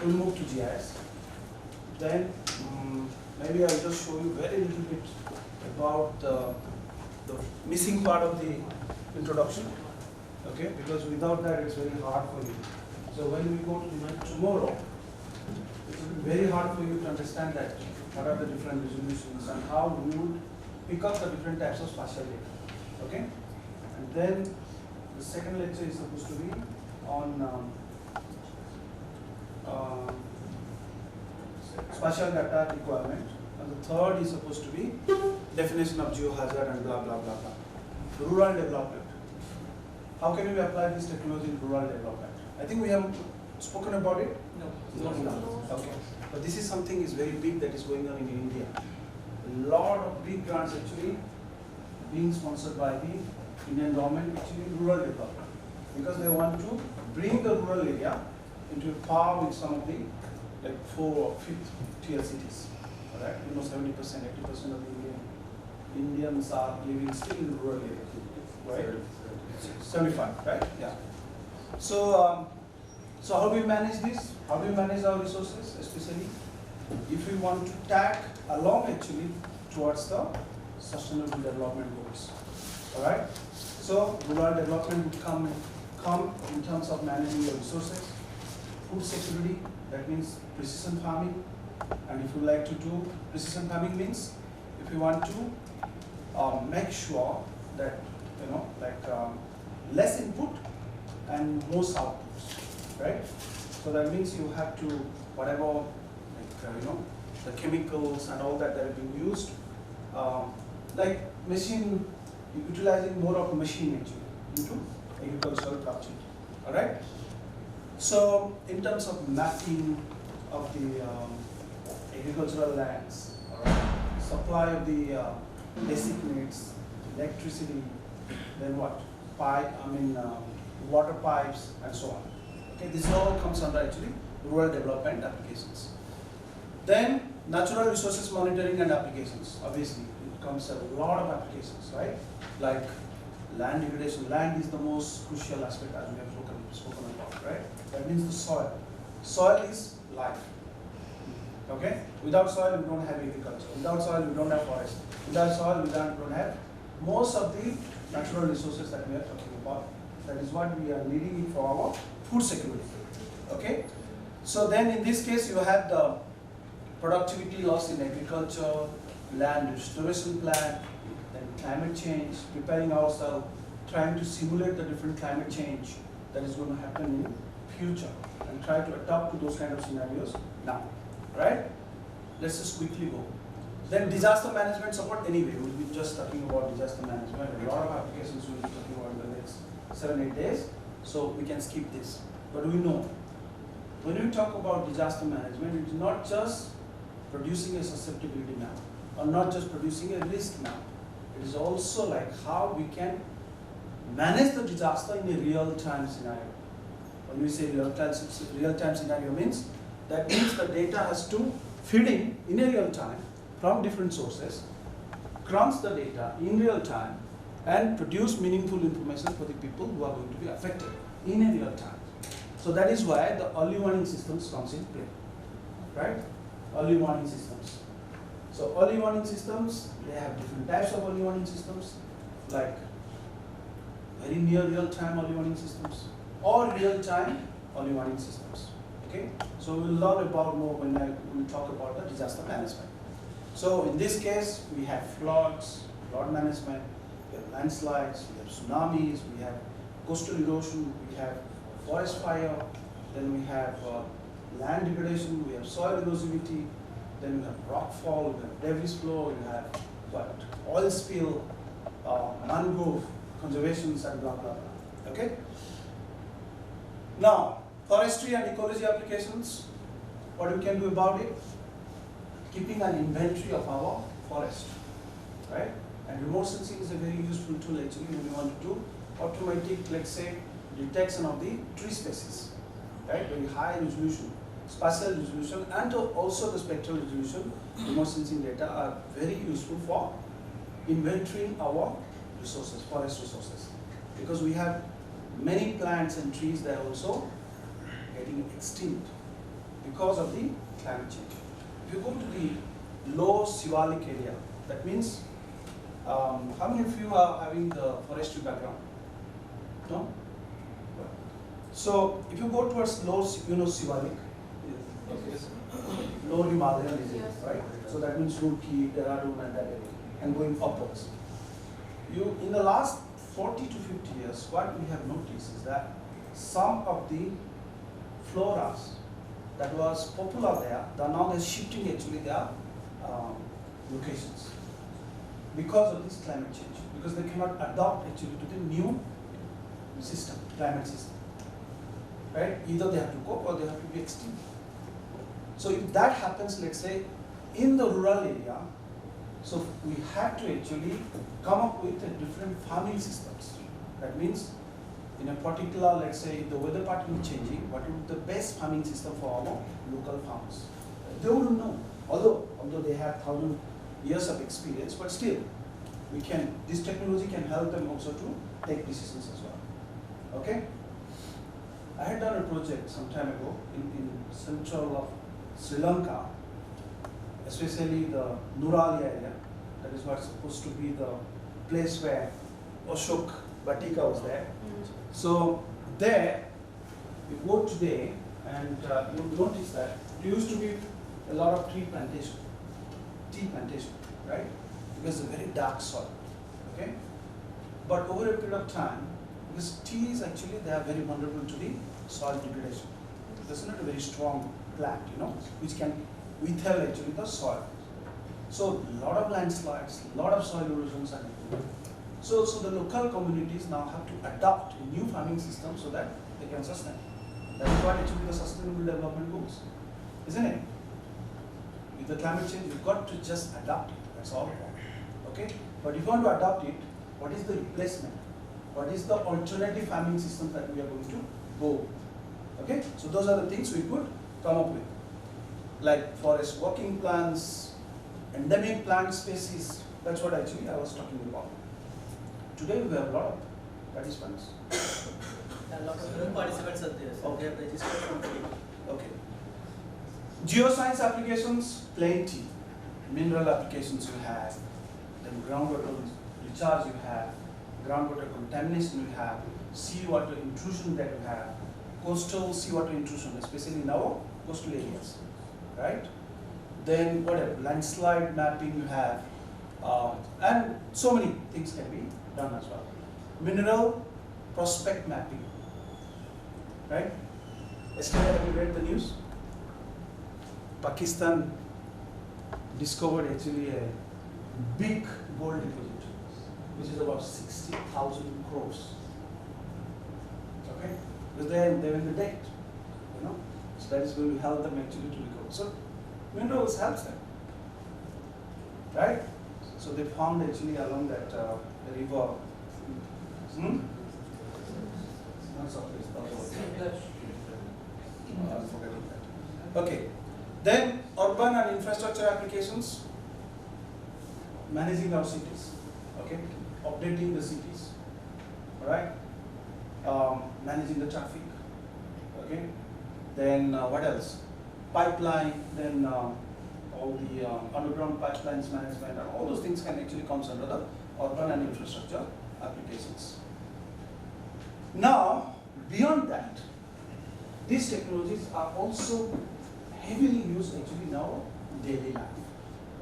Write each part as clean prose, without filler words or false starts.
we'll move to GIS. Then maybe I'll just show you very little bit about the missing part of the introduction. Okay, because without that it's very hard for you. So when we go to the tomorrow, it will be very hard for you to understand that what are the different resolutions and how we would pick up the different types of spatial data. Okay, and then the second lecture is supposed to be on spatial data requirement, and the third is supposed to be definition of geohazard and blah blah blah blah. Rural development. How can we apply this technology in rural development? I think we have spoken about it. No. Okay, but this is something is very big that is going on in India. A lot of big grants actually being sponsored by the Indian government, actually rural development, because they want to bring the rural area into a par with some of the like 4th or 5th tier cities. Alright, 70%, 80% of Indians are living still in rural areas, right? 75, right? Yeah. So, so how do we manage this? How do we manage our resources, especially if we want to tag along actually towards the sustainable development goals? All right. So rural development would come in terms of managing your resources, food security. That means precision farming. And if you like to do precision farming, means if you want to make sure that less input and most outputs, right? So that means you have to whatever the chemicals and all that are being used, like machine, utilizing more of machine actually into agricultural production. All right. So in terms of mapping of the agricultural lands, all right, supply of the basic needs, electricity, then what? Water pipes and so on. Okay, this all comes under actually rural development applications. Then natural resources monitoring and applications. Obviously, it comes a lot of applications, right? Like land degradation. Land is the most crucial aspect as we have spoken about, right? That means the soil. Soil is life. Okay? Without soil, we don't have agriculture. Without soil, we don't have forest. Without soil, we don't have most of the natural resources that we are talking about. That is what we are needing it for our food security. Okay? So then in this case, you have the productivity loss in agriculture, land restoration plan, then climate change, preparing ourselves, trying to simulate the different climate change that is going to happen in future and try to adapt to those kind of scenarios now. Right? Let's just quickly go. Then disaster management support anyway. We'll be just talking about disaster management. A lot of applications we'll be talking about in the next 7-8 days. So we can skip this. But we know, when we talk about disaster management, it's not just producing a susceptibility map or not just producing a risk map. It is also like how we can manage the disaster in a real-time scenario. When we say real-time scenario means the data has to feed in a real time from different sources, crunch the data in real time, and produce meaningful information for the people who are going to be affected in a real time. So that is why the early warning systems comes in play, right? Early warning systems. So early warning systems, they have different types of early warning systems, like very near real time early warning systems or real time early warning systems. Okay, so we'll learn about more when we talk about the disaster management. So in this case, we have floods, flood management, we have landslides, we have tsunamis, we have coastal erosion, we have forest fire, then we have land degradation, we have soil erosivity, then we have rockfall, we have debris flow, we have what? Oil spill, mangrove conservations, and blah blah blah. Okay. Now, forestry and ecology applications, what we can do about it? Keeping an inventory of our forest, right? And remote sensing is a very useful tool actually when we want to do automatic, let's say, detection of the tree species, right? Very high resolution, spatial resolution, and also the spectral resolution. Remote sensing data are very useful for inventorying our resources, forest resources, because we have many plants and trees that are also getting extinct because of the climate change. If you go to the low Shivalik area, that means, how many of you are having the forestry background? No? So if you go towards low, Shivalik, low Himalayan area, right? So that means Roorkee, Dehradun and that area, and going upwards. In the last 40 to 50 years, what we have noticed is that some of the floras that was popular there, now they're shifting actually their locations because of this climate change, because they cannot adapt actually to the new system, climate system, right? Either they have to cope or they have to be extinct. So if that happens, let's say, in the rural area, so we had to actually come up with a different farming systems. That means, in a particular, let's say, if the weather pattern is changing, what would be the best farming system for our local farmers? They wouldn't know, although they have 1,000 years of experience, but still, this technology can help them also to take decisions as well. Okay? I had done a project some time ago in central of Sri Lanka, especially the Nurali area. That is what's supposed to be the place where Ashok Batika was there. So there, you go today and you notice that there used to be a lot of tea plantation, right? Because it's a very dark soil, okay? But over a period of time, because tea is actually, they are very vulnerable to the soil degradation. This is not a very strong plant, which can withhold actually the soil. So a lot of landslides, a lot of soil erosions are happening. So the local communities now have to adopt a new farming system so that they can sustain. That is what actually the sustainable development goals, isn't it? With the climate change, you've got to just adapt it. That's all. Okay? But if you want to adopt it, what is the replacement? What is the alternative farming system that we are going to go? Okay? So those are the things we could come up with. Like forest working plans, endemic plant species. That's what actually I was talking about. Today we have a lot of participants. A lot of new participants are there. So okay. They have registered from today. Okay. Geoscience applications, plenty. Mineral applications you have, then groundwater recharge you have, groundwater contamination you have, seawater intrusion that you have, coastal seawater intrusion, especially in our coastal areas, right? Then whatever, landslide mapping you have, and so many things can be done as well. Mineral prospect mapping, right? Yesterday, have you read the news? Pakistan discovered actually a big gold deposit, which is about 60,000 crores. Okay? Because they're in the debt, So that is going to help them actually to recover. So minerals helps them, right? So they found actually along that river. Not surface, I'm forgetting that. Okay. Then urban and infrastructure applications, managing our cities, okay, updating the cities, all right, managing the traffic, okay. Then what else? Pipeline, then all the underground pipelines management, and all those things can actually come under the urban and infrastructure applications. Now, beyond that, these technologies are also heavily used actually in our daily life.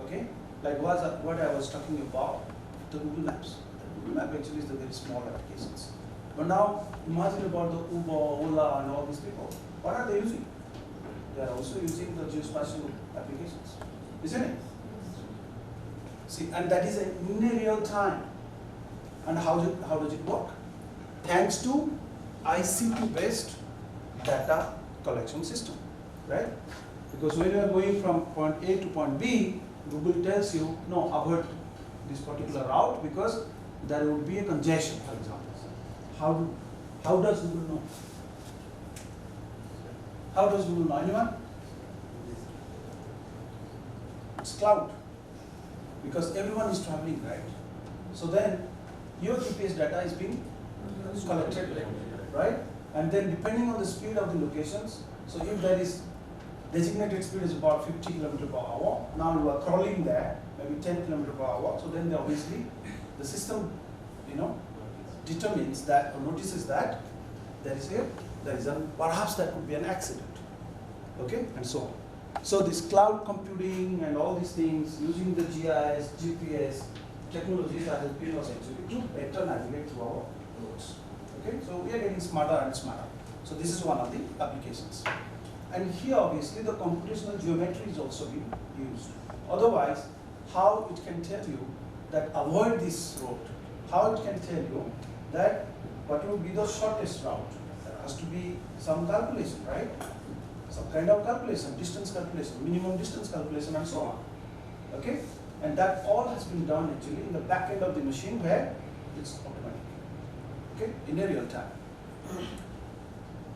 Okay? Like what I was talking about, the Google Maps. The Google Map actually is the very small applications. But now imagine about the Uber, Ola and all these people. What are they using? They are also using the geospatial applications, isn't it? See, and that is in a real time. And how does it work? Thanks to ICT-based data collection system, right? Because when you are going from point A to point B, Google tells you, no, avoid this particular route because there would be a congestion, for example. How does Google know? How does Google know? Anyone? It's cloud. Because everyone is traveling, right? So then your GPS data is being collected, right? And then depending on the speed of the locations, so if there is designated speed is about 50 km per hour. Now you are crawling there, maybe 10 km per hour. So then obviously the system, determines that or notices that there is a perhaps that could be an accident. Okay, and so on. So this cloud computing and all these things using the GIS, GPS technologies are helping us actually to better navigate through our roads. Okay, so we are getting smarter and smarter. So this is one of the applications. And here obviously the computational geometry is also being used. Otherwise, how it can tell you that avoid this road, how it can tell you that what will be the shortest route. There has to be some calculation, right? Some kind of calculation, distance calculation, minimum distance calculation and so on. Okay? And that all has been done actually in the back end of the machine where it's automatic. Okay? In a real time.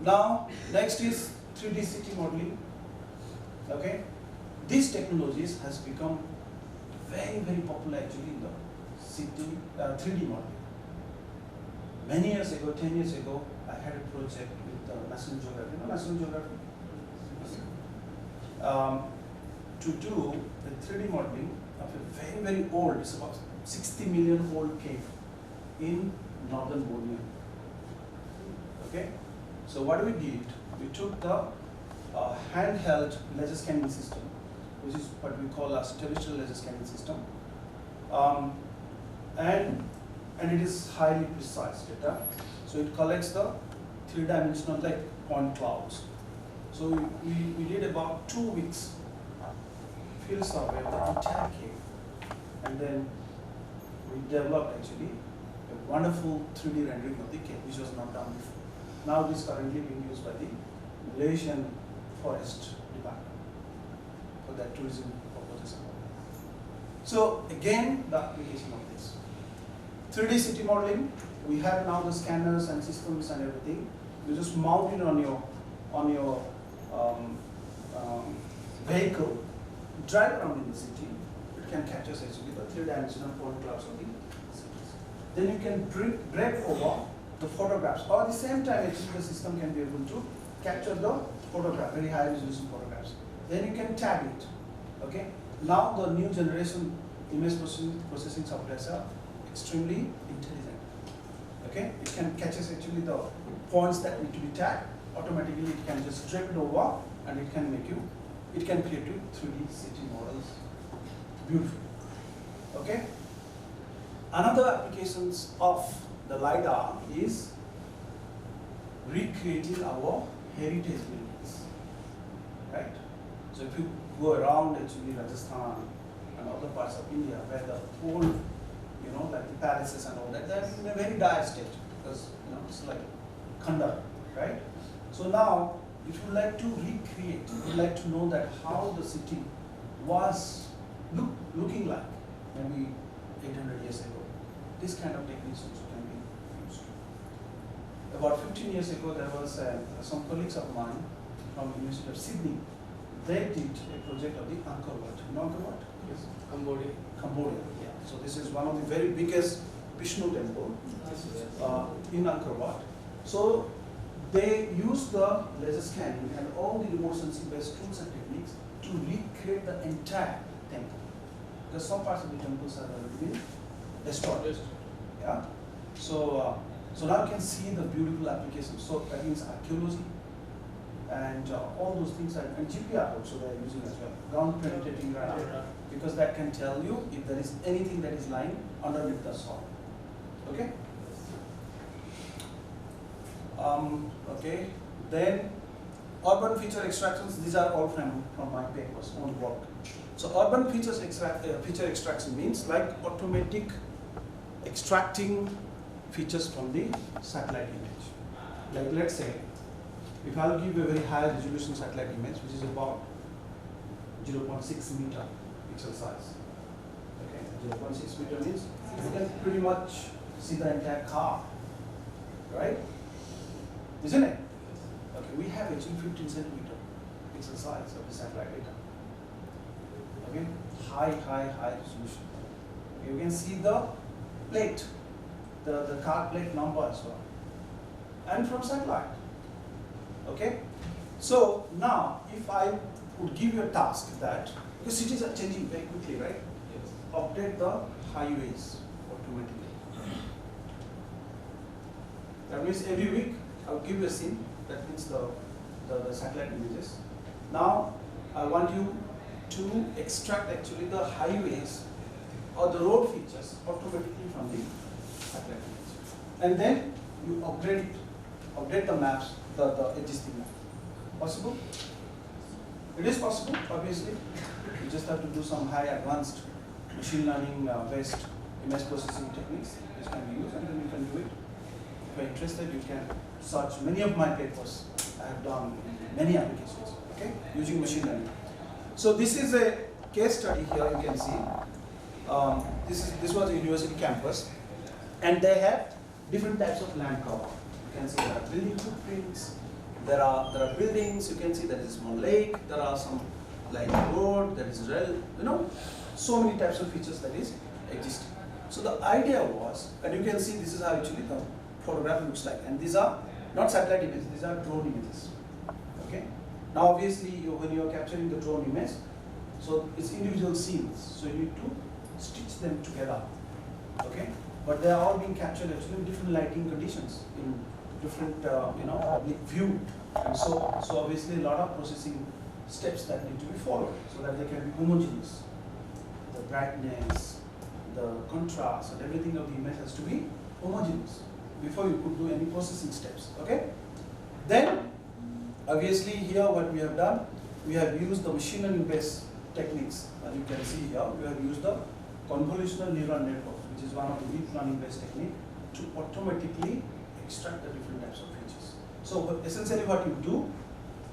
Now, next is 3D city modeling. Okay? These technologies has become very, very popular actually in the city 3D modeling. Many years ago, 10 years ago, I had a project with National Geographic. You know National Geographic? To do the 3D modeling of a very, very old, it's about 60 million old cave in northern Borneo. Okay? So what we did, we took the handheld laser scanning system, which is what we call a terrestrial laser scanning system, and it is highly precise data. So it collects the three-dimensional like point clouds. So we did about 2 weeks field survey of the entire cave, and then we developed actually a wonderful 3D rendering of the cave, which was not done before. Now it is currently being used by the Malaysian Forest Department for their tourism purposes. So again, the application of this 3D city modeling, we have now the scanners and systems and everything. You just mount it on your vehicle, drive around in the city. It can capture essentially the three-dimensional point clouds of the cities. Then you can break over the photographs, or at the same time actually the system can be able to capture the photograph, very high resolution photographs. Then you can tag it. Okay. Now the new generation image processing softwares are extremely intelligent. Okay. It can catch actually the points that need to be tagged. Automatically it can just drape it over and it can create you 3D city models. Beautiful. Okay. Another applications of the LiDAR is recreating our heritage buildings, right? So if you go around actually Rajasthan and other parts of India where the old, like the palaces and all that, they're in a very dire state because, it's like Khandar, right? So now, if you like to recreate, if you like to know that how the city was looking like maybe 800 years ago, this kind of techniques also can be used. About 15 years ago, there was some colleagues of mine from the University of Sydney. They did a project of the Angkor Wat. You know Angkor Wat? Yes. Cambodia. Yeah. So this is one of the very biggest Vishnu temple in Angkor Wat. So they used the laser scanning and all the remote sensing based tools and techniques to recreate the entire temple. Because some parts of the temples are already been destroyed. Yeah. So now you can see the beautiful applications. So that means archaeology and all those things, and GPR also they are using as well. Ground penetrating radar, because that can tell you if there is anything that is lying underneath the soil. Okay. Okay. Then urban feature extractions. These are all from my papers on work. So urban feature extraction means like automatic extracting features from the satellite image. Like let's say, if I'll give you a very high resolution satellite image, which is about 0.6 meter pixel size. Okay, 0.6 meter means you can pretty much see the entire car, right? Isn't it? Okay, we have actually 15 centimeter pixel size of the satellite data. Okay, high resolution. Okay, you can see the plate, the car plate number as well, and from satellite. Okay, so now if I would give you a task that, because cities are changing very quickly, right? Yes. Update the highways automatically. That means every week I will give you a scene, that means the satellite images. Now I want you to extract actually the highways or the road features automatically from the satellite image. And then you update the maps, the existing map. Possible? It is possible, obviously. You just have to do some high advanced machine learning based image processing techniques which can be used, and then you can do it. If you're interested, you can search many of my papers. I have done many applications, okay, using machine learning. So this is a case study here, you can see. This was a university campus, and they have different types of land cover. You can see there are building footprints, there are buildings, you can see there is a small lake, there are some like road, there is rail, so many types of features that is existing. So the idea was, and you can see this is how actually the photograph looks like, and these are not satellite images, these are drone images. Okay. Now obviously when you are capturing the drone image, so it's individual scenes, so you need to stitch them together. Okay. But they are all being captured actually in different lighting conditions, in different oblique view, and so obviously a lot of processing steps that need to be followed so that they can be homogeneous. The brightness, the contrast, and everything of the image has to be homogeneous before you could do any processing steps. Okay. Then obviously here what we have done, we have used the machine learning based techniques. As you can see here, we have used the convolutional neural network, which is one of the deep learning based technique, to automatically extract the different types of features. So essentially what you do,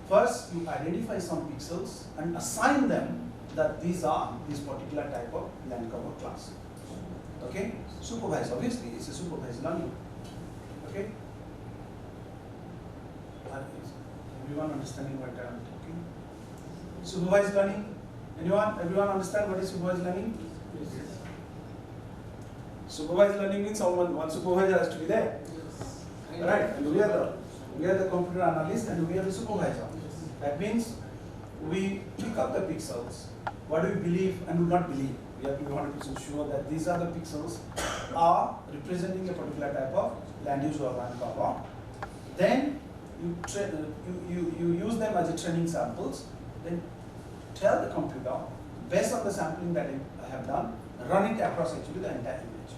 first you identify some pixels and assign them that these are this particular type of land cover class. Okay? Supervised, obviously it's a supervised learning. Okay? Everyone understanding what I am talking? Supervised learning? Everyone understand what is supervised learning? Yes. Supervised learning means one supervisor has to be there. Yes. Right? And we are the computer analyst and we are the supervisor. That means we pick up the pixels. What do we believe and do not believe? We have to be 100% sure that these are the pixels are representing a particular type of land use or land cover. Then you use them as a training samples. Then tell the computer, based on the sampling that I have done, run it across actually the entire image.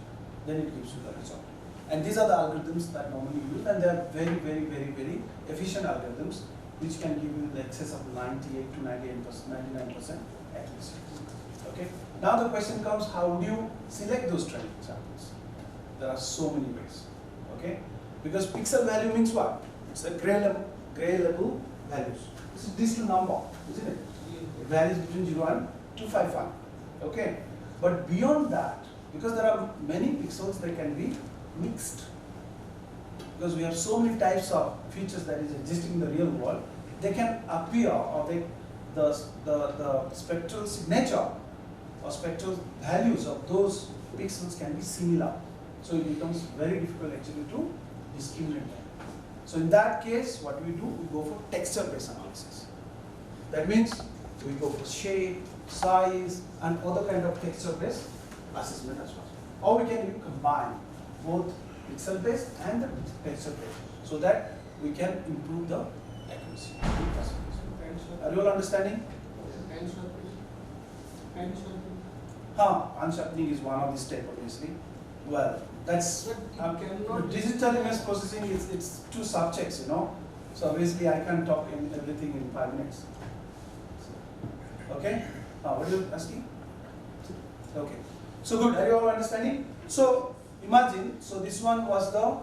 Then it gives you the result. And these are the algorithms that normally use, and they are very, very, very, very efficient algorithms, which can give you the excess of 98 to 98%, 99% accuracy. Okay. Now the question comes, how do you select those training samples? There are so many ways. Okay. Because pixel value means what? It's a gray level values. This is digital number, isn't it? It varies between 0 and 255. Okay. But beyond that, because there are many pixels, they can be mixed. Because we have so many types of features that is existing in the real world, they can appear, or the spectral signature or spectral values of those pixels can be similar. So it becomes very difficult actually to discriminate them. So in that case, what we do, we go for texture-based analysis. That means we go for shape, size, and other kind of texture-based assessment as well. Or we can even combine both pixel-based and the texture-based, so that we can improve the accuracy. Are you all understanding? Unsharpening is one of the steps, obviously. Well, that's digital image processing. It's two subjects, So obviously, I can't talk in everything in 5 minutes. Okay. What are you asking? Okay. So good. Are you all understanding? So imagine. So this one was the.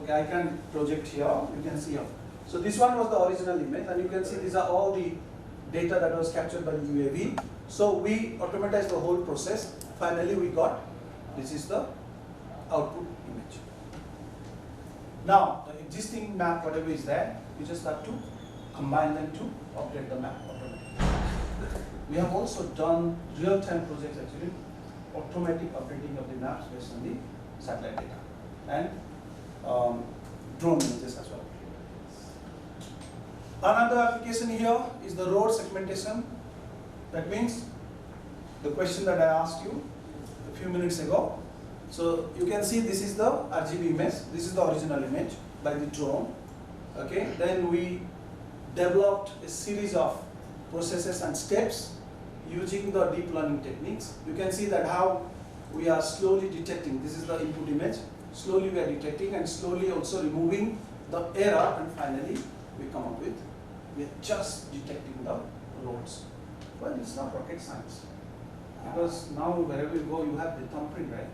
Okay, I can project here. You can see here. So this one was the original image, and you can see these are all the data that was captured by the UAV. So we automatized the whole process. Finally, we got this is the output image. Now, the existing map, whatever is there, you just have to combine them to update the map automatically. We have also done real-time projects actually, automatic updating of the maps based on the satellite data and drone images as well. Another application here is the road segmentation. That means the question that I asked you a few minutes ago. So you can see this is the RGB image. This is the original image by the drone. Okay. Then we developed a series of processes and steps using the deep learning techniques. You can see that how we are slowly detecting. This is the input image. Slowly we are detecting and slowly also removing the error, and finally we come up with, we are just detecting the roads. Well, it's not rocket science, because now wherever you go, you have the thumbprint, right?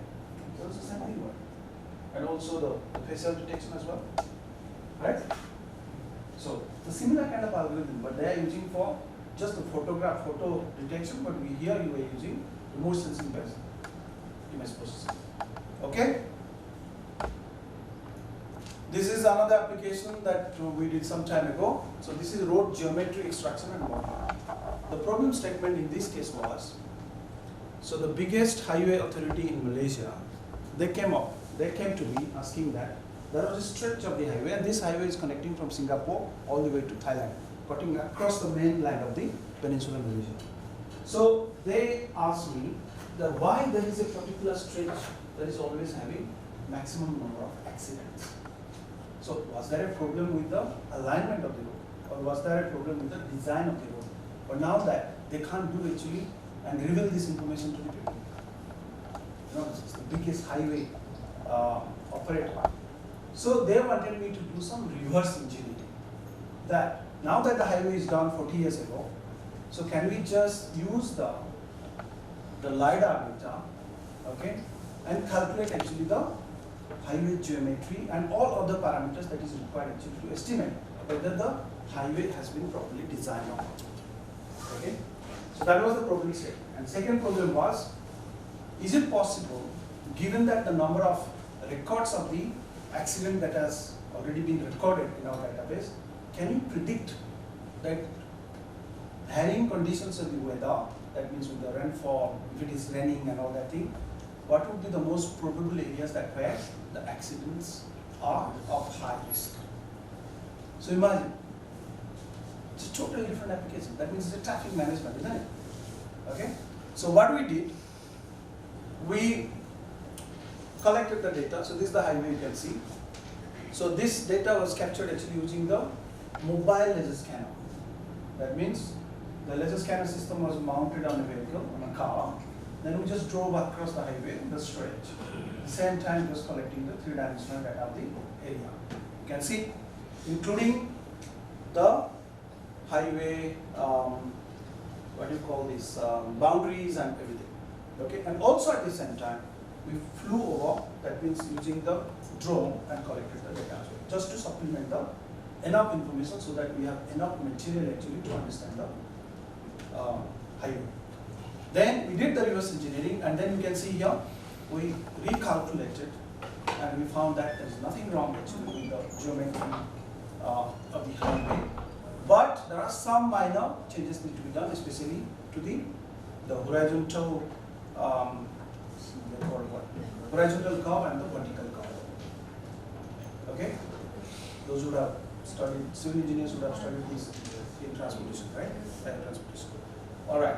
So it's the same thing, right? And also the facial detection as well, right? So the similar kind of algorithm, but they are using for just the photo detection, but here you are using remote sensing based image processing. Okay? This is another application that we did some time ago. So this is road geometry extraction and modeling. The problem statement in this case was, so the biggest highway authority in Malaysia, they came to me asking that there was a stretch of the highway, and this highway is connecting from Singapore all the way to Thailand, cutting across the mainland of the Peninsula Malaysia. So they asked me that why there is a particular stretch that is always having maximum number of accidents. So was there a problem with the alignment of the road, or was there a problem with the design of the road? But now that they can't do actually and reveal this information to the people. You know, this is the biggest highway operator. So they wanted me to do some reverse engineering. That now that the highway is done 40 years ago, so can we just use the LiDAR data, okay, and calculate actually the highway geometry and all other parameters that is required actually to estimate whether the highway has been properly designed or not. Okay, so that was the problem statement. And second problem was, is it possible, given that the number of records of the accident that has already been recorded in our database, can you predict that varying conditions of the weather, that means with the rainfall, if it is raining and all that thing, what would be the most probable areas that where the accidents are of high risk? So imagine, it's a totally different application. That means it's a traffic management, isn't it? Okay. So what we did, we collected the data. So this is the highway you can see. So this data was captured actually using the mobile laser scanner. That means the laser scanner system was mounted on a vehicle, on a car. Then we just drove across the highway, the stretch. At the same time, it was collecting the three-dimensional data of the area. You can see, including the highway, what do you call this, boundaries and everything. Okay, and also at the same time, we flew over, that means using the drone and collected the data as well, just to supplement the enough information so that we have enough material actually to understand the highway. Then we did the reverse engineering, and then you can see here, we recalculated and we found that there is nothing wrong actually with the geometry of the highway. But there are some minor changes need to be done, especially to the horizontal horizontal curve and the vertical curve. Okay? Those who have studied, civil engineers would have studied this in transportation, right? Air transportation. Alright.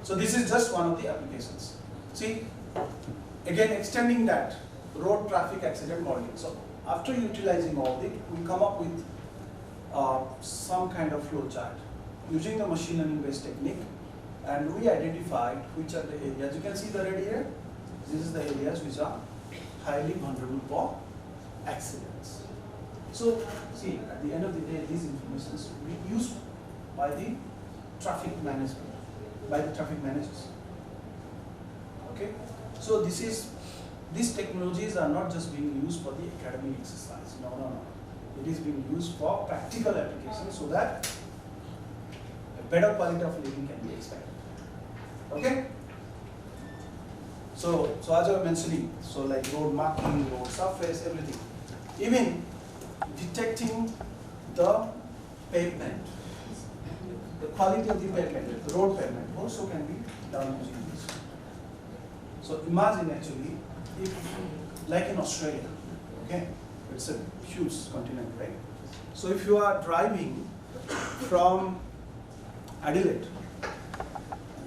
So this is just one of the applications. See, again extending that road traffic accident modeling. So after utilizing all this, we come up with some kind of flow chart using the machine learning based technique, and we identified which are the areas. You can see the red area. This is the areas which are highly vulnerable for accidents. So see, at the end of the day, these information will be used by the traffic management, by the traffic managers. Okay, so these technologies are not just being used for the academic exercise. No. It is being used for practical applications so that a better quality of living can be expected. Okay. So as I was mentioning, so like road marking, road surface, everything, even detecting the pavement, the quality of the pavement, the road pavement also can be done using this. So imagine actually, if like in Australia, okay, it's a huge continent, right? So if you are driving from Adelaide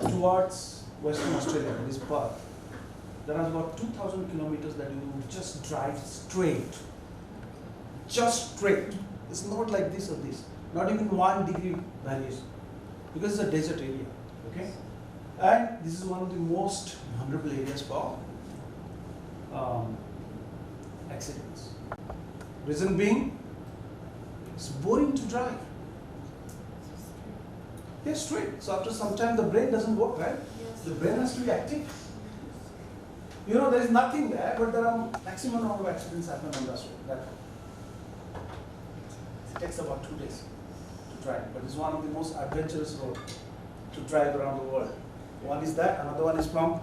towards Western Australia, that is Perth, there are about 2,000 kilometers that you just drive straight. Just straight. It's not like this or this. Not even 1 degree variation. Because it's a desert area. Okay? And this is one of the most vulnerable areas for accidents. Reason being, it's boring to drive. Yes, straight. So after some time the brain doesn't work, right? Yes. The brain has to be active. You know, there is nothing there, but there are maximum number of accidents happen on that road. It takes about 2 days to drive, but it's one of the most adventurous roads to drive around the world. One is that, another one is from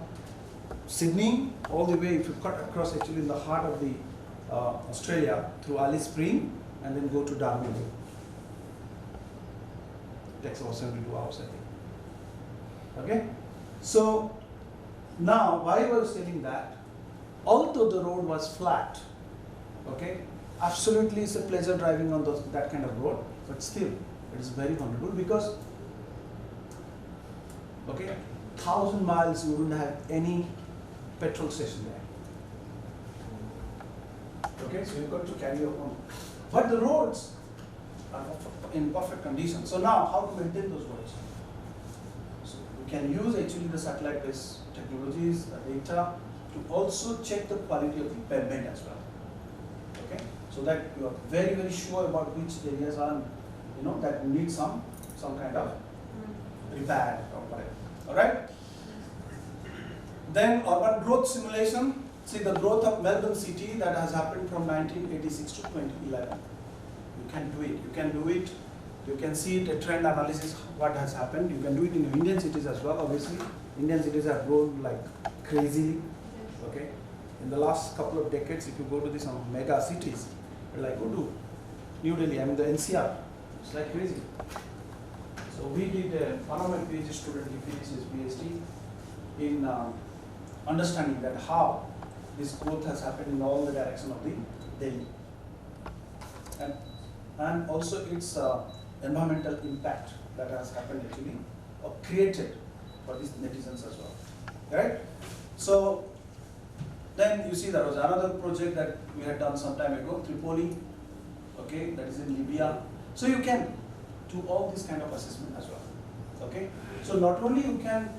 Sydney all the way, if you cut across actually in the heart of the Australia through Alice Spring and then go to Dhanbad. It takes about 72 hours, I think. Okay? So, now, why I was telling that, although the road was flat, okay, absolutely it's a pleasure driving on that kind of road, but still, it is very vulnerable because, okay, 1,000 miles you wouldn't have any petrol station there. Okay, so you've got to carry your own. But the roads are in perfect condition. So now, how to maintain those roads? So we can use actually the satellite-based technologies, the data, to also check the quality of the pavement as well. Okay, so that you are very, very sure about which areas are, you know, that need some kind of repair or whatever. All right. Then urban growth simulation. See the growth of Melbourne city that has happened from 1986 to 2011. You can do it. You can do it. You can see it, a trend analysis, what has happened. You can do it in Indian cities as well, obviously. Indian cities have grown like crazily. Okay. In the last couple of decades, if you go to these mega cities, you're like, go to New Delhi, I mean the NCR. It's like crazy. So we did, one of my PhD students, he finished his PhD in understanding that how this growth has happened in all the direction of the Delhi. And also its environmental impact that has happened actually, or created for these netizens as well, right? So then you see there was another project that we had done some time ago, Tripoli, okay, that is in Libya. So you can do all this kind of assessment as well, okay? So not only you can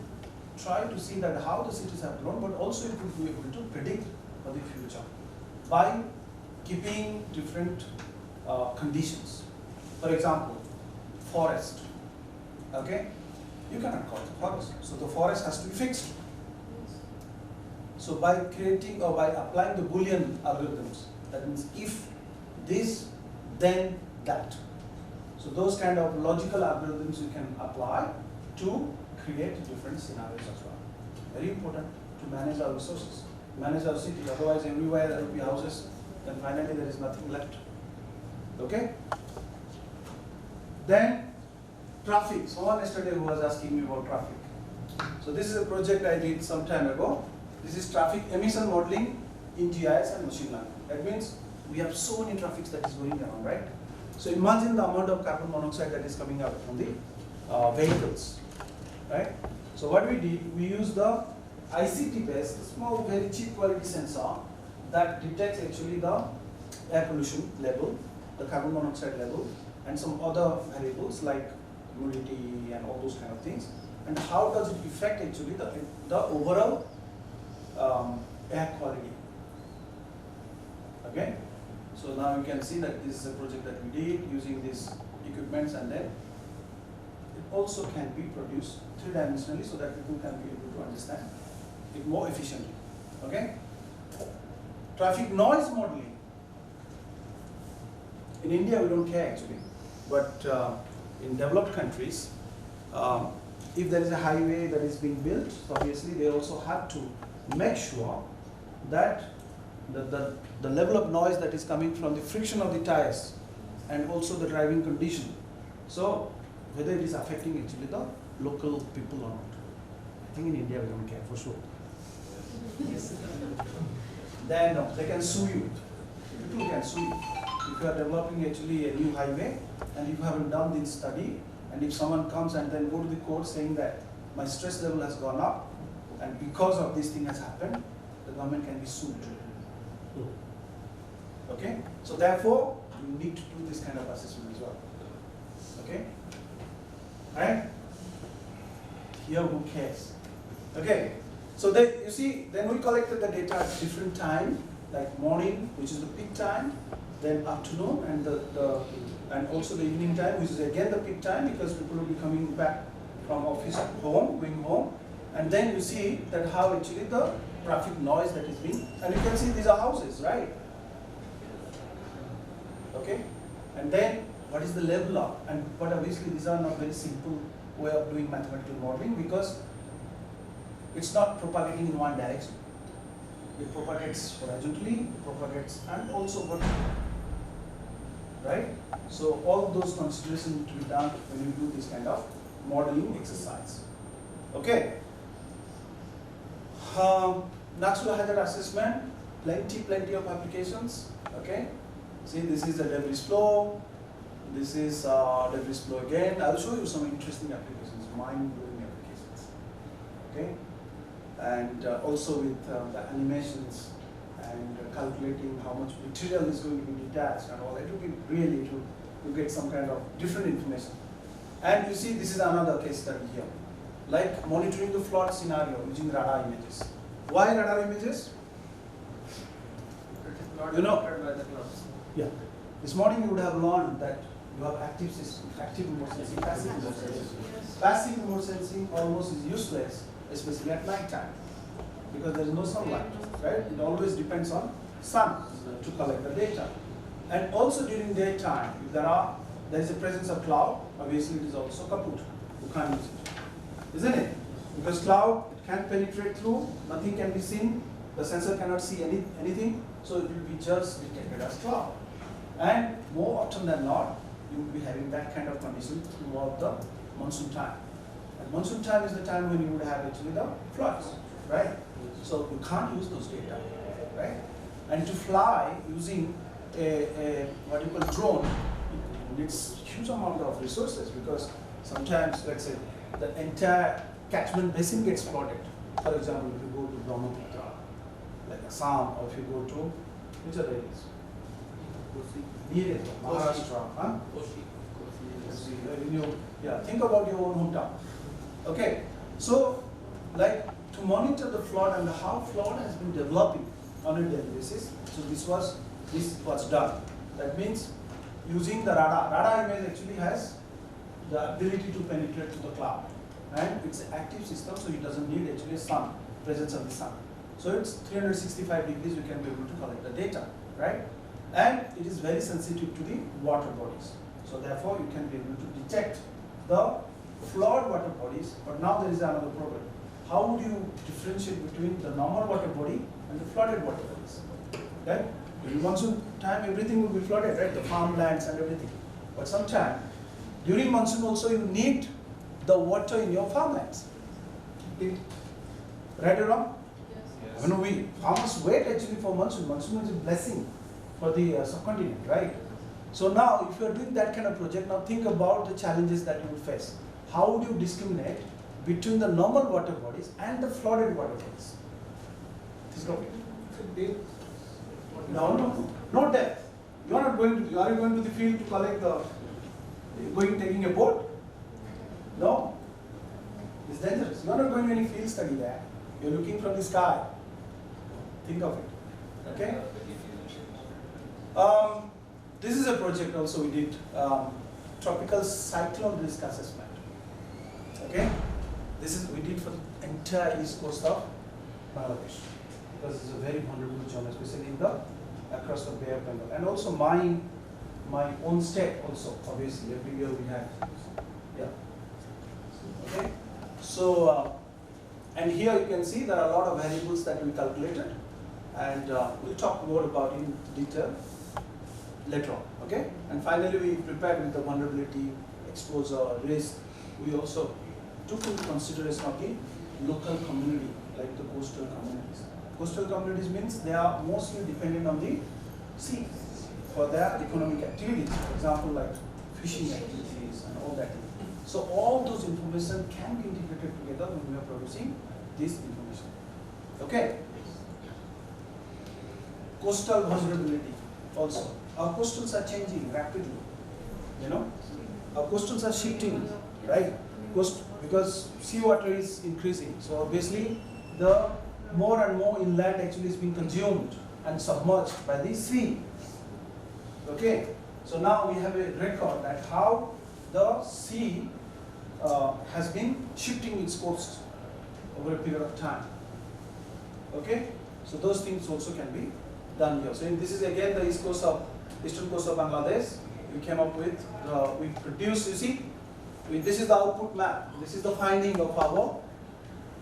try to see that how the cities have grown, but also you could be able to predict for the future by keeping different conditions. For example, forest, okay? You cannot cut the forest, so the forest has to be fixed. So by creating or by applying the Boolean algorithms, that means if this, then that. So those kind of logical algorithms you can apply to create different scenarios as well. Very important to manage our resources, manage our city. Otherwise, everywhere there will be houses, then finally there is nothing left. Okay? Then traffic. Someone yesterday who was asking me about traffic. So this is a project I did some time ago. This is traffic emission modeling in GIS and machine learning. That means we have so many traffics that is going around, right? So imagine the amount of carbon monoxide that is coming out from the vehicles, right? So what we did, we used the ICT-based, small, very cheap quality sensor that detects actually the air pollution level, the carbon monoxide level, and some other variables like humidity and all those kind of things. And how does it affect actually the overall air quality? Okay. So now you can see that this is a project that we did using these equipments, and then it also can be produced three-dimensionally so that people can be able to understand it more efficiently. Okay? Traffic noise modeling. In India, we don't care actually, but in developed countries, if there is a highway that is being built, so obviously they also have to make sure that the level of noise that is coming from the friction of the tires and also the driving condition. So whether it is affecting actually the local people or not. I think in India we don't care for sure. Then they can sue you. People can sue you. if you are developing actually a new highway and if you haven't done this study, and if someone comes and then go to the court saying that my stress level has gone up and because of this thing has happened, the government can be sued. Okay? So therefore, you need to do this kind of assessment as well. Okay? Right? Here, who cares? Okay. So then you see, then we collected the data at different time, like morning, which is the peak time, then afternoon, and and also the evening time, which is again the peak time because people will be coming back from office home, going home, and then you see that how actually the traffic noise that is being, and you can see these are houses, right? Okay, and then what is the level of, but obviously these are not very simple way of doing mathematical modeling because it's not propagating in one direction. It propagates horizontally, it propagates and also vertically, right? So all those considerations need to be done when you do this kind of modeling exercise. Okay. Natural hazard assessment, plenty of applications. Okay. See, this is the debris flow. This is debris flow again. I'll show you some interesting applications, mind-blowing applications. Okay. And also with the animations and calculating how much material is going to be detached and all that. It will be really to get some kind of different information. And you see, this is another case study here, like monitoring the flood scenario using radar images. Why radar images? It is not You know- affected by the clouds. Yeah. This morning you would have learned that you have active system, active remote sensing, passive remote sensing. Passive remote sensing almost is useless, especially at night time, because there is no sunlight, right? It always depends on sun to collect the data. And also during daytime, if there is a presence of cloud, obviously it is also kaput. You can't use it, isn't it? Because cloud can't penetrate through, nothing can be seen, the sensor cannot see anything, so it will be just detected as cloud. And more often than not, you will be having that kind of condition throughout the monsoon time. And monsoon time is the time when you would have actually the floods, right? So you can't use those data, right? And to fly using a what you call drone, it needs huge amount of resources because sometimes, let's say, the entire catchment basin gets flooded. For example, if you go to Brahmaputra, like Assam, or if you go to which other areas? Maharashtra, huh? Yeah, think about your own hometown. Okay, so like to monitor the flood and how flood has been developing on a daily basis. So this was done. That means using the radar. Radar image actually has the ability to penetrate to the cloud, and it's an active system, so it doesn't need actually presence of the sun. So it's 365 degrees. You can be able to collect the data, right? And it is very sensitive to the water bodies. So therefore, you can be able to detect the flawed water bodies. But now there is another problem. How would you differentiate between the normal water body and the flooded water bodies? Right? During monsoon time, everything will be flooded, right? The farmlands and everything. But sometimes, during monsoon also, you need the water in your farmlands. Right or wrong? Yes. You know, we farmers wait actually for monsoon. Monsoon is a blessing for the subcontinent, right? So now, if you are doing that kind of project, now think about the challenges that you will face. How would you discriminate between the normal water bodies and the flooded water bodies? Think of it. No depth. You are not going to. Are you going to the field to collect the? Taking a boat? No. It's dangerous. You are not going to any field study there. You are looking from the sky. Think of it. Okay. This is a project also we did, tropical cyclone risk assessment. Okay, we did for the entire east coast of Bangladesh because it's a very vulnerable zone, especially across the Bay of Bengal, and also my own state also. Obviously, every year we have. Yeah. Okay. So, and here you can see there are a lot of variables that we calculated, and we'll talk more about in detail later on, okay? And finally, we prepared with the vulnerability, exposure, risk. We also took into consideration of the local community, like the coastal communities. Coastal communities means they are mostly dependent on the sea. for their economic activities, for example, like fishing activities and all that. So all those information can be integrated together when we are producing this information. Okay? Coastal vulnerability also. Our coastals are changing rapidly. You know? Our coastals are shifting, right? Because seawater is increasing. So obviously the more and more inland actually is being consumed and submerged by the sea. Okay? So now we have a record that how the sea has been shifting its coast over a period of time. Okay? So those things also can be done here. So this is again the eastern coast of Bangladesh. We came up with, we produced, you see, this is the output map. This is the finding of our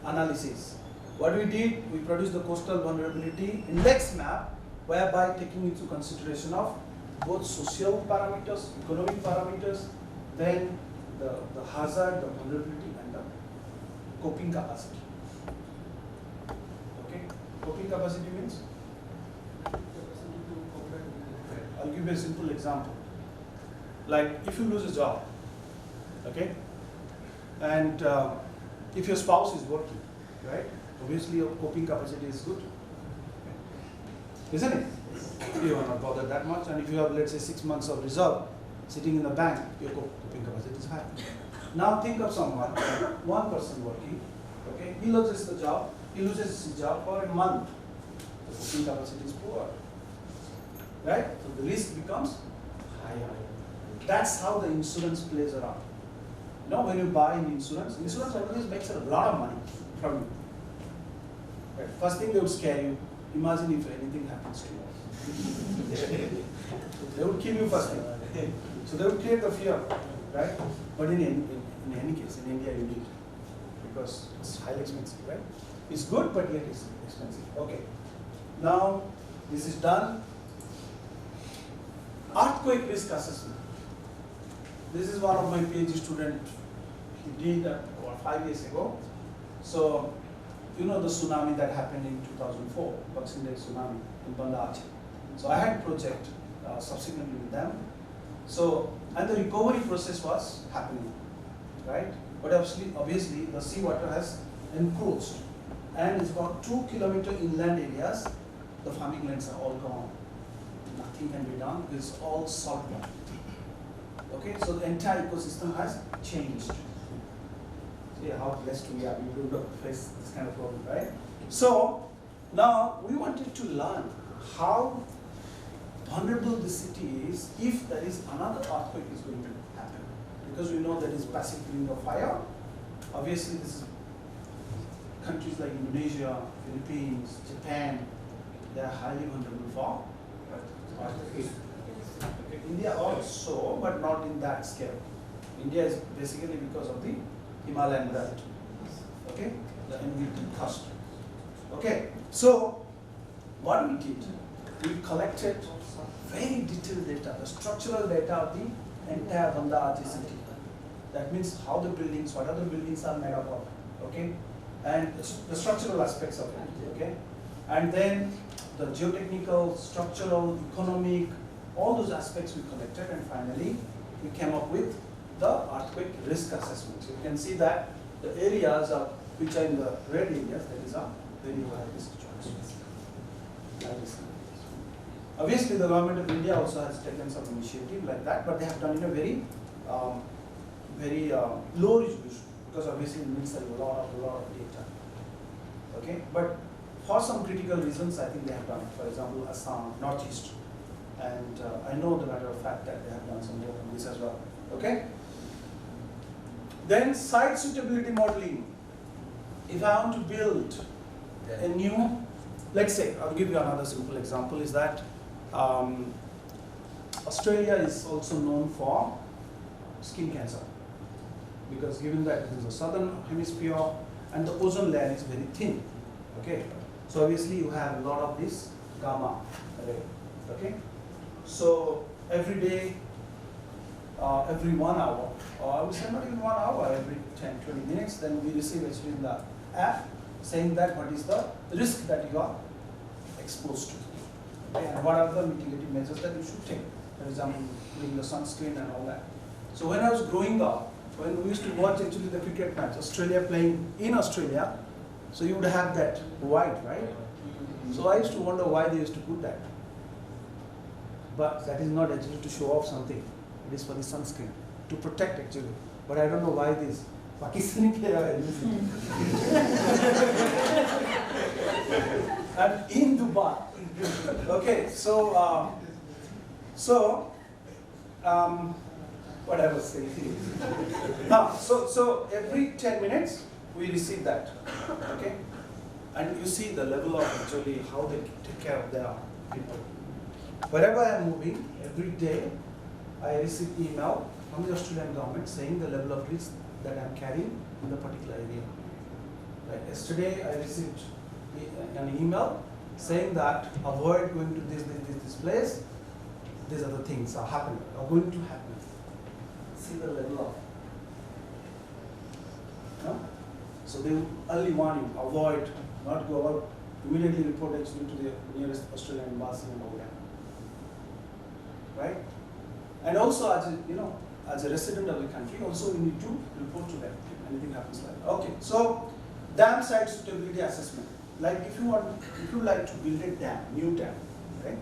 analysis. What we did, we produced the coastal vulnerability index map, whereby taking into consideration of both social parameters, economic parameters, then the hazard, the vulnerability, and the coping capacity. Okay? Coping capacity means? I'll give you a simple example. Like if you lose a job, okay, and if your spouse is working, right, obviously your coping capacity is good, isn't it? You are not bothered that much, and if you have, let's say, 6 months of reserve sitting in the bank, your coping capacity is high. Now think of someone, one person working, okay, he loses his job for a month, the coping capacity is poor, right? So the risk becomes higher. That's how the insurance plays around. You know, when you buy an insurance always makes a lot of money from you. Right? First thing they would scare you. Imagine if anything happens to you. They would kill you first thing. So they would create the fear, right? But in any case, in India you need it because it's highly expensive, right? It's good, but yet it's expensive. Okay. Now this is done. Earthquake risk assessment. This is one of my PhD students. He did about 5 years ago. So, you know the tsunami that happened in 2004, Boxing Day tsunami in Dhanbad. So I had a project subsequently with them. So, and the recovery process was happening, right? But obviously the seawater has encroached, and it's about 2 kilometer inland areas. The farming lands are all gone. Nothing can be done. It's all salt water. Okay, so the entire ecosystem has changed. See how blessed we are. We don't face this kind of problem, right? So now we wanted to learn how vulnerable the city is if there is another earthquake is going to happen. Because we know there is passive ring of fire. Obviously, this is countries like Indonesia, Philippines, Japan. They are highly vulnerable for earthquakes. Okay. India also, but not in that scale. India is basically because of the Himalayan belt. Okay, the NVT thrust. Okay, so what we did, we collected very detailed data, the structural data of the entire Dhanbad adjacency. That means how the buildings, what other buildings are made up of. Okay, and the structural aspects of it. Okay, and then the geotechnical, structural, economic, all those aspects we collected, and finally we came up with the earthquake risk assessment. So you can see that the areas which are in the red areas, that is a very high risk choice. Obviously, the government of India also has taken some initiative like that, but they have done in a very, low resolution, because obviously it needs a lot of data. Okay, but for some critical reasons, I think they have done it. For example, Assam, Northeast. And I know the matter of fact that they have done some work on this as well. Okay? Then site suitability modeling. If I want to build a new, let's say, I'll give you another simple example, is that Australia is also known for skin cancer. Because given that it is a southern hemisphere and the ozone layer is very thin. Okay? So obviously you have a lot of this gamma array. Okay? So every day, every 1 hour, or I would say not even 1 hour, every 10-20 minutes, then we receive actually in the app saying that what is the risk that you are exposed to. And what are the mitigative measures that you should take? For example, putting the sunscreen and all that. So when I was growing up, when we used to watch actually the cricket match, Australia playing in Australia, so you would have that white, right? So I used to wonder why they used to put that. But that is not actually to show off something. It is for the sunscreen, to protect actually. But I don't know why this Pakistani player is and in Dubai. Okay, so what I was saying. Now, so every 10 minutes we receive that. Okay, and you see the level of actually how they take care of their people. Wherever I am moving, every day I receive email from the Australian government saying the level of risk that I am carrying in the particular area. Like yesterday I received an email saying that avoid going to this place. These are the things are happening, are going to happen. See the level of. No? So they early warning, avoid, not go out, immediately report actually to the nearest Australian embassy and all that. Right? And also as a resident of the country, also we need to report to them if anything happens like that. Okay, so dam site suitability assessment. Like if you like to build a dam, new dam, right?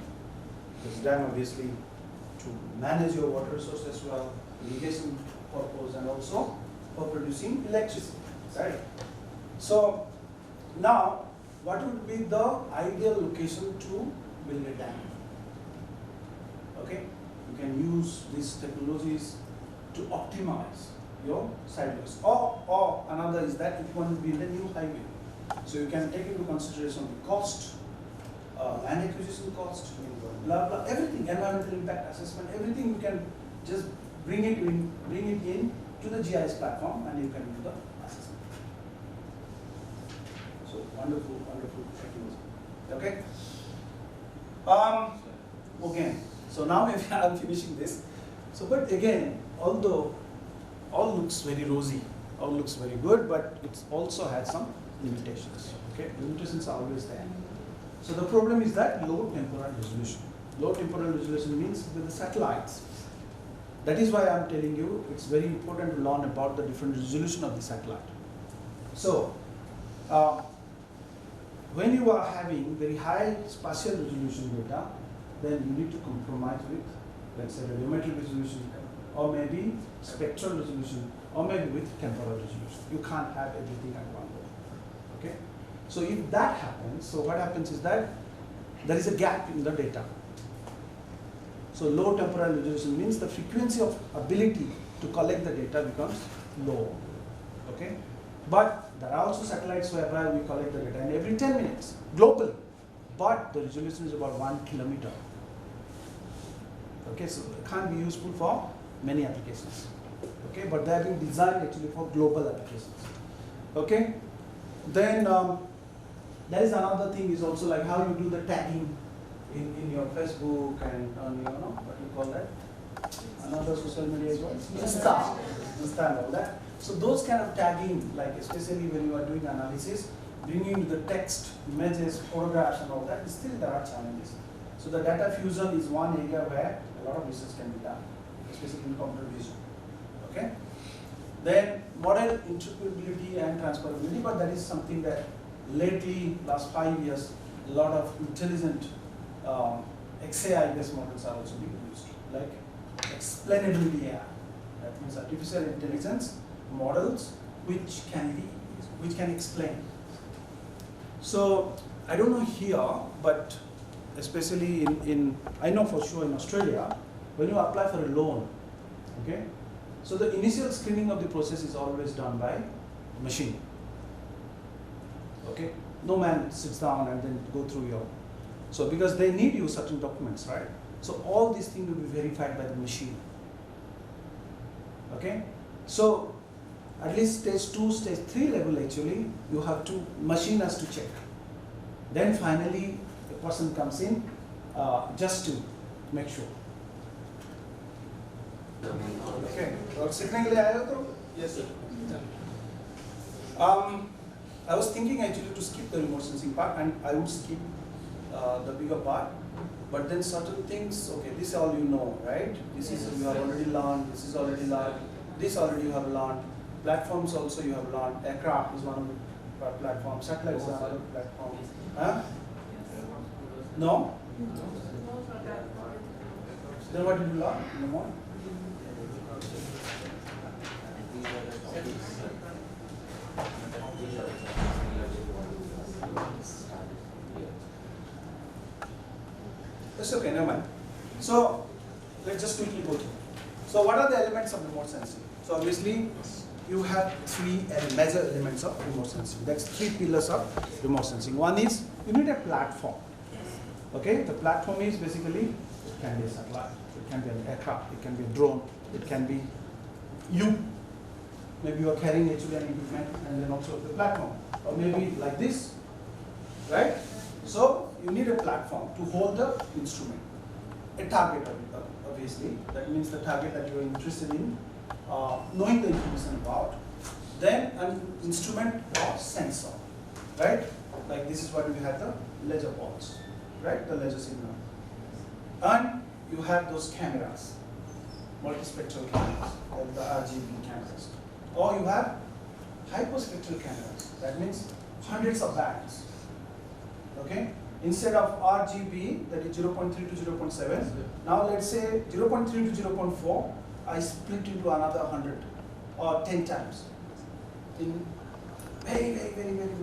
This dam obviously to manage your water resource as well, irrigation purpose, and also for producing electricity, right? So now, what would be the ideal location to build a dam? Okay, you can use these technologies to optimize your sideways. Or another is that if you want to build a new highway, so you can take into consideration the cost, land acquisition cost, blah blah, everything, environmental impact assessment, everything you can just bring it in to the GIS platform and you can do the assessment. So wonderful technology. Okay. Again. So now maybe I'm finishing this. So but again, although all looks very rosy, all looks very good, but it also has some limitations. Okay, limitations are always there. So the problem is that low temporal resolution. Low temporal resolution means with the satellites. That is why I'm telling you it's very important to learn about the different resolution of the satellite. So when you are having very high spatial resolution data, then you need to compromise with, let's say, radiometric resolution, or maybe spectral resolution, or maybe with temporal resolution. You can't have everything at one go. Okay? So if that happens, so what happens is that there is a gap in the data. So low temporal resolution means the frequency of ability to collect the data becomes low. Okay? But there are also satellites whereby we collect the data and every 10 minutes, globally. But the resolution is about 1 kilometer. Okay, so it can't be useful for many applications. Okay, but they have been designed actually for global applications. Okay, then there is another thing is also like how you do the tagging in your Facebook and on your, what you call that? Another social media as well? Insta and all that. So those kind of tagging, like especially when you are doing analysis, bringing the text, images, photographs and all that, still there are challenges. So the data fusion is one area where a lot of research can be done, especially in computer vision. Okay? Then model interpretability and transferability, but that is something that lately, last 5 years, a lot of intelligent XAI-based models are also being used, like explainability AI. That means artificial intelligence models which can explain. So I don't know here, but especially in I know for sure in Australia, when you apply for a loan, okay, so the initial screening of the process is always done by machine. Okay, no man sits down and then go through your. So because they need you certain documents, right? So all these things will be verified by the machine. Okay, so at least stage 2, stage 3 level actually, you have to, machine has to check. Then finally, the person comes in just to make sure. Okay, और सीखने के लिए आए हो तो? Yes sir. I was thinking actually to skip the remote sensing part and I would skip the bigger part But then certain things, okay, this all you know, right? This is you have already learned, this is already learned, this already you have learned. Platforms also you have learned. Aircraft is one of the platforms, satellites is another platform. Huh? No? Then what did you learn in the morning? It's okay, never mind. So let's just quickly go through. So what are the elements of remote sensing? So obviously you have three major elements of remote sensing. That's three pillars of remote sensing. One is you need a platform. Okay, the platform is basically it can be a satellite, it can be an aircraft, it can be a drone, it can be you. Maybe you are carrying actually an equipment and then also the platform, or maybe like this, right? So you need a platform to hold the instrument, a target obviously. That means the target that you are interested in, knowing the information about. Then an instrument or sensor, right? Like this is what we have the laser pods, right? The laser signal. And you have those cameras, multispectral cameras, like the RGB cameras. Or you have hyperspectral cameras. That means hundreds of bands. Okay? Instead of RGB, that is 0.3 to 0.7, now let's say 0.3 to 0.4, I split into another 100 or 10 times in very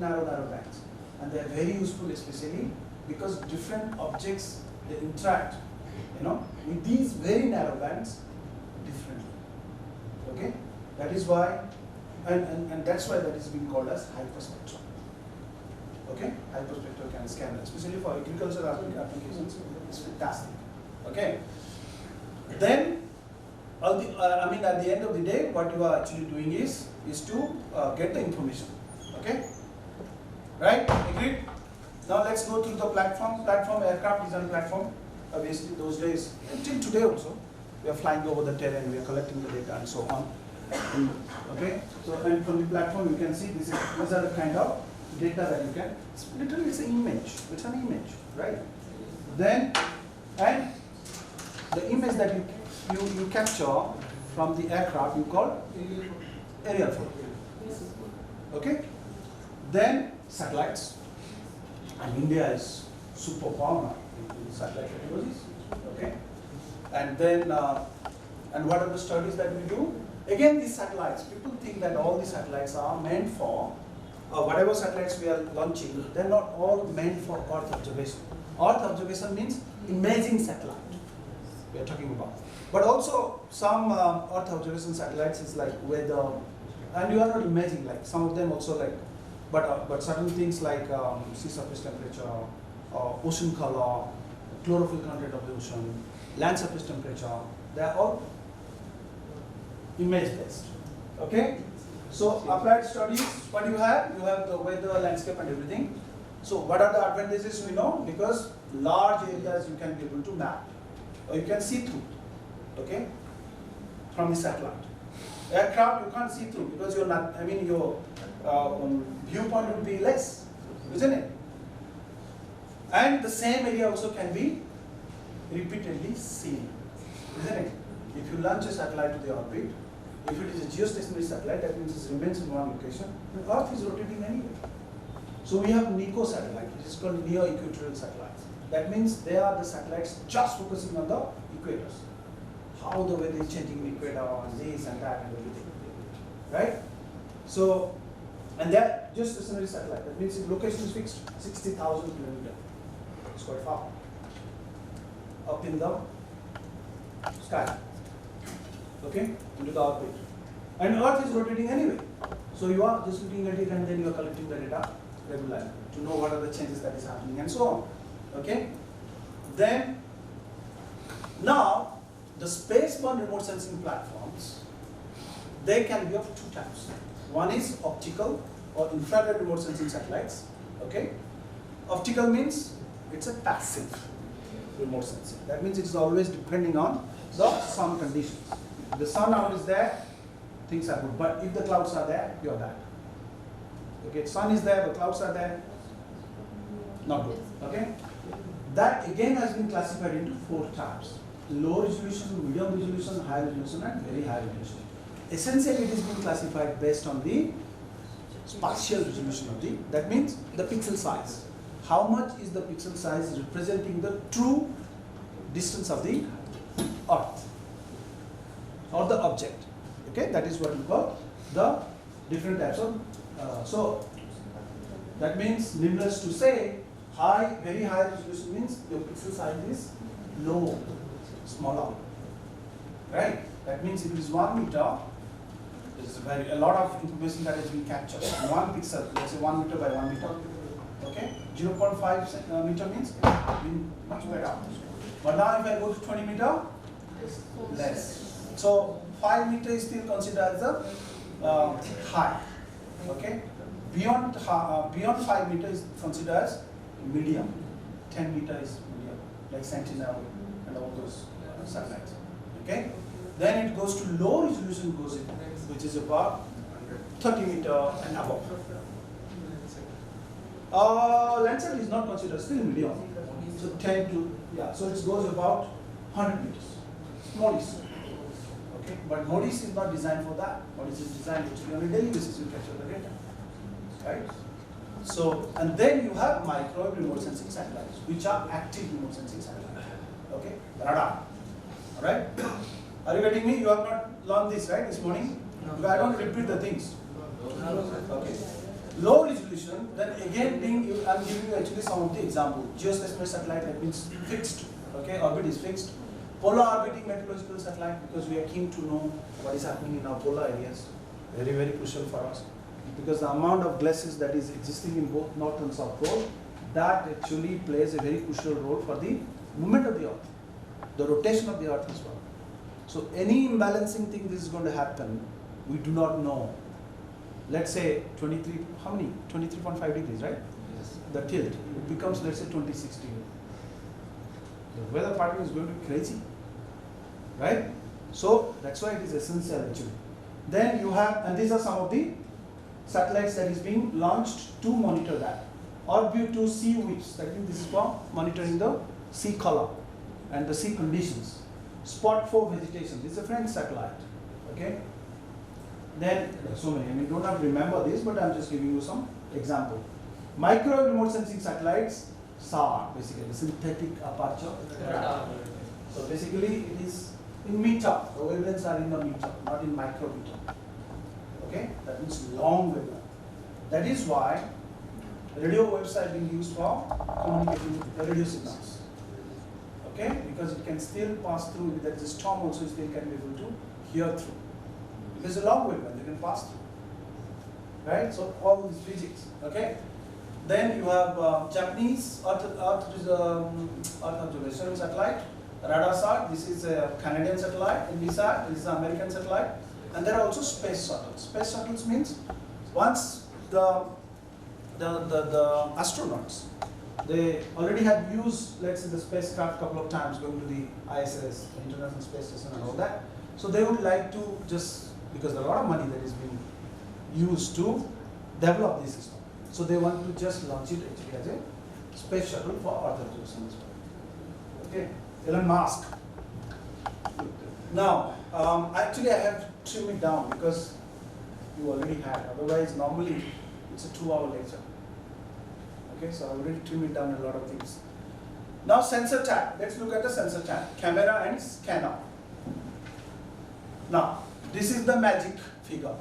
narrow bands. And they are very useful, especially because different objects, they interact, with these very narrow bands differently. Okay? That is why, and that's why that is being called as hyperspectral. Okay? Hyperspectral camera, especially for agricultural applications, it's fantastic. Okay? Then, at the end of the day, what you are actually doing is to get the information. Okay? Right? Agreed? Now let's go through the platform. Platform, aircraft is on platform. Obviously, those days, until today also, we are flying over the terrain, we are collecting the data and so on. Okay? So, and from the platform, you can see these are the kind of data that you can. It's literally it's an image. It's an image, right? Then, and the image that you capture from the aircraft, you call aerial photo. Okay? Then satellites. And India is super power in satellite technologies. Okay? And then, and what are the studies that we do? Again, these satellites, people think that all these satellites are meant for, whatever satellites we are launching, they're not all meant for Earth observation. Earth observation means imaging satellite, we are talking about. But also, some Earth observation satellites is like weather, and you are not imaging, like some of them also like, but certain things like sea surface temperature, ocean color, chlorophyll content of the ocean, land surface temperature, they are all image based. Okay? So applied studies, what you have? You have the weather, landscape and everything. So what are the advantages we know? Because large areas you can be able to map, or you can see through, okay, from the satellite. Aircraft you can't see through because you're not, your viewpoint will be less, isn't it? And the same area also can be repeatedly seen, isn't it? If you launch a satellite to the orbit, if it is a geostationary satellite, that means it remains in one location, the Earth is rotating anyway. So we have NECO satellite, which is called neo-equatorial satellites. That means they are the satellites just focusing on the equators. How the weather is changing in the equator, and this and that and everything. Right? So, and they're geostationary satellite. That means the location is fixed, 60,000 kilometers. It's quite far. Up in the sky. Okay? Into the orbit. And Earth is rotating anyway. So you are just looking at it and then you are collecting the data regularly to know what are the changes that is happening and so on. Okay? Then, now, the space-bound remote sensing platforms, they can be of two types. One is optical or infrared remote sensing satellites. Okay? Optical means it's a passive remote sensing. That means it's always depending on the sun conditions. If the sun out is there, things are good. But if the clouds are there, you're bad. Okay, sun is there, the clouds are there, not good. Okay? That again has been classified into 4 types: low resolution, medium resolution, high resolution, and very high resolution. Essentially, it is being classified based on the spatial resolution of the, that means the pixel size. How much is the pixel size representing the true distance of the Earth or the object? Okay, that is what we call the different types of. So that means, needless to say, very high resolution means your pixel size is low, smaller, right? That means if it is 1 meter, there is a lot of information that has been captured. 1 pixel, let's say 1 meter by 1 meter. Okay, 0.5 meter means much better. But now if I go to 20 meter, less. So 5 meter is still considered as a high. Okay, beyond 5 meter is considered as medium. 10 meter is medium, like Sentinel and all those satellites. Okay, then it goes to low resolution, which is about 30 meter and above. Landsat is not considered still medium. So 10 to, yeah, so it goes about 100 meters. MODIS. Okay, but MODIS is not designed for that. MODIS is designed actually on a daily basis to capture the data. Right? So, and then you have microwave remote sensing satellites, which are active remote sensing satellites. Okay, radar. Alright? Are you getting me? You have not learned this, right, this morning? No. Because I don't repeat the things. Okay. Low resolution, then again I'm giving you actually some of the examples. Geospatial satellite, that means fixed, okay, orbit is fixed. Polar orbiting meteorological satellite, because we are keen to know what is happening in our polar areas. Very, very crucial for us. Because the amount of glaciers that is existing in both North and South Pole, that actually plays a very crucial role for the movement of the Earth, the rotation of the Earth as well. So any imbalancing thing this is going to happen, we do not know. Let's say 23, how many? 23.5 degrees, right? Yes. The tilt, it becomes, let's say, 26 degrees. The weather pattern is going to be crazy, right? So that's why it is essential actually. Then you have, and these are some of the satellites that is being launched to monitor that. Orbu-2 sea whips, that means this is for monitoring the sea color and the sea conditions. Spot 4 vegetation, this is a French satellite, okay? Then, there are so many, I mean, don't have to remember this, but I'm just giving you some example. Micro remote sensing satellites, SAR, basically, synthetic aperture radar. So basically, it is in meter, the wavelengths are in the meter, not in micrometer. Okay, that means long wavelength. That is why radio waves are being used for communicating the radio signals. Okay, because it can still pass through, if there is a storm also, it still can be able to hear through. Because a long wavelength, they can pass through. Right, so all these physics, okay. Then you have Japanese Earth observation satellite, RADARSAT, this is a Canadian satellite, and NISAT, this is an American satellite. And there are also space shuttles. Space shuttles means once the astronauts, they already have used, let's say, the spacecraft a couple of times, going to the ISS, the International Space Station and all that. So they would like to just, because there are a lot of money that is being used to develop this system. So they want to just launch it actually as a space shuttle for Earth observation as well. Okay, Elon Musk. Now, actually I have trimmed it down because you already had. Otherwise, normally it's a 2-hour lecture. Okay, so I already trimmed it down a lot of things. Now, sensor tag. Let's look at the sensor tag. Camera and scanner. Now, this is the magic figure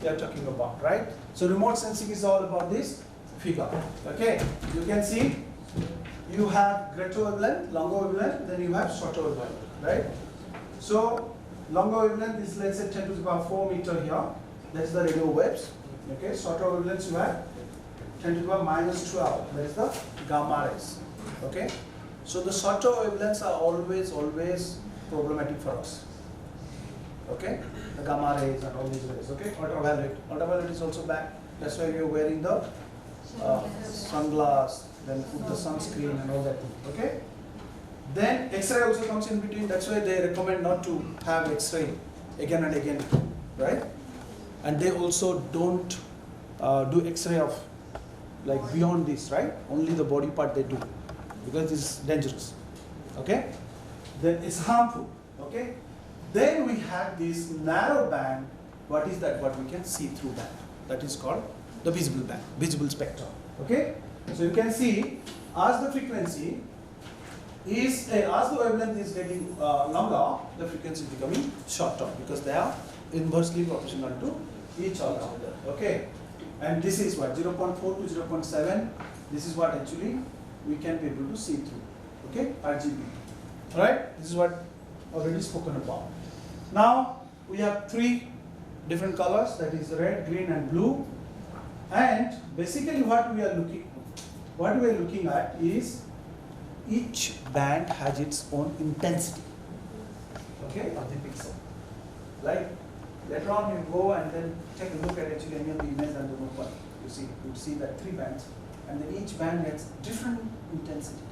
we are talking about, right? So, remote sensing is all about this figure. Okay, you can see you have greater wavelength, longer wavelength, then you have shorter wavelength, right? So, longer wavelength is, let's say, 10 to the power 4 meter here. That's the radio waves. Okay, shorter wavelengths you have 10 to the power minus 12. That's the gamma rays. Okay, so the shorter wavelengths are always problematic for us. Okay, the gamma rays and all these rays. Okay, ultraviolet is also bad. That's why we are wearing the sunglass, then put the sunscreen and all that thing. Okay. Then X-ray also comes in between. That's why they recommend not to have X-ray again and again, right? And they also don't do X-ray of like beyond this, right? Only the body part they do. because it's dangerous. Okay? Then it's harmful. Okay? Then we have this narrow band. What is that? What we can see through band. That is called the visible band, visible spectrum. Okay? So you can see as the frequency is, as the wavelength is getting longer, the frequency is becoming shorter because they are inversely proportional to each other. Okay? And this is what? 0.4 to 0.7. This is what actually we can be able to see through. Okay? RGB. Alright? This is what already spoken about. Now we have three different colors, that is red, green and blue. And basically what we are looking at is each band has its own intensity, okay, of the pixel. Like later on you go and then take a look at actually any of the image and the open. You see that three bands, and then each band gets different intensity.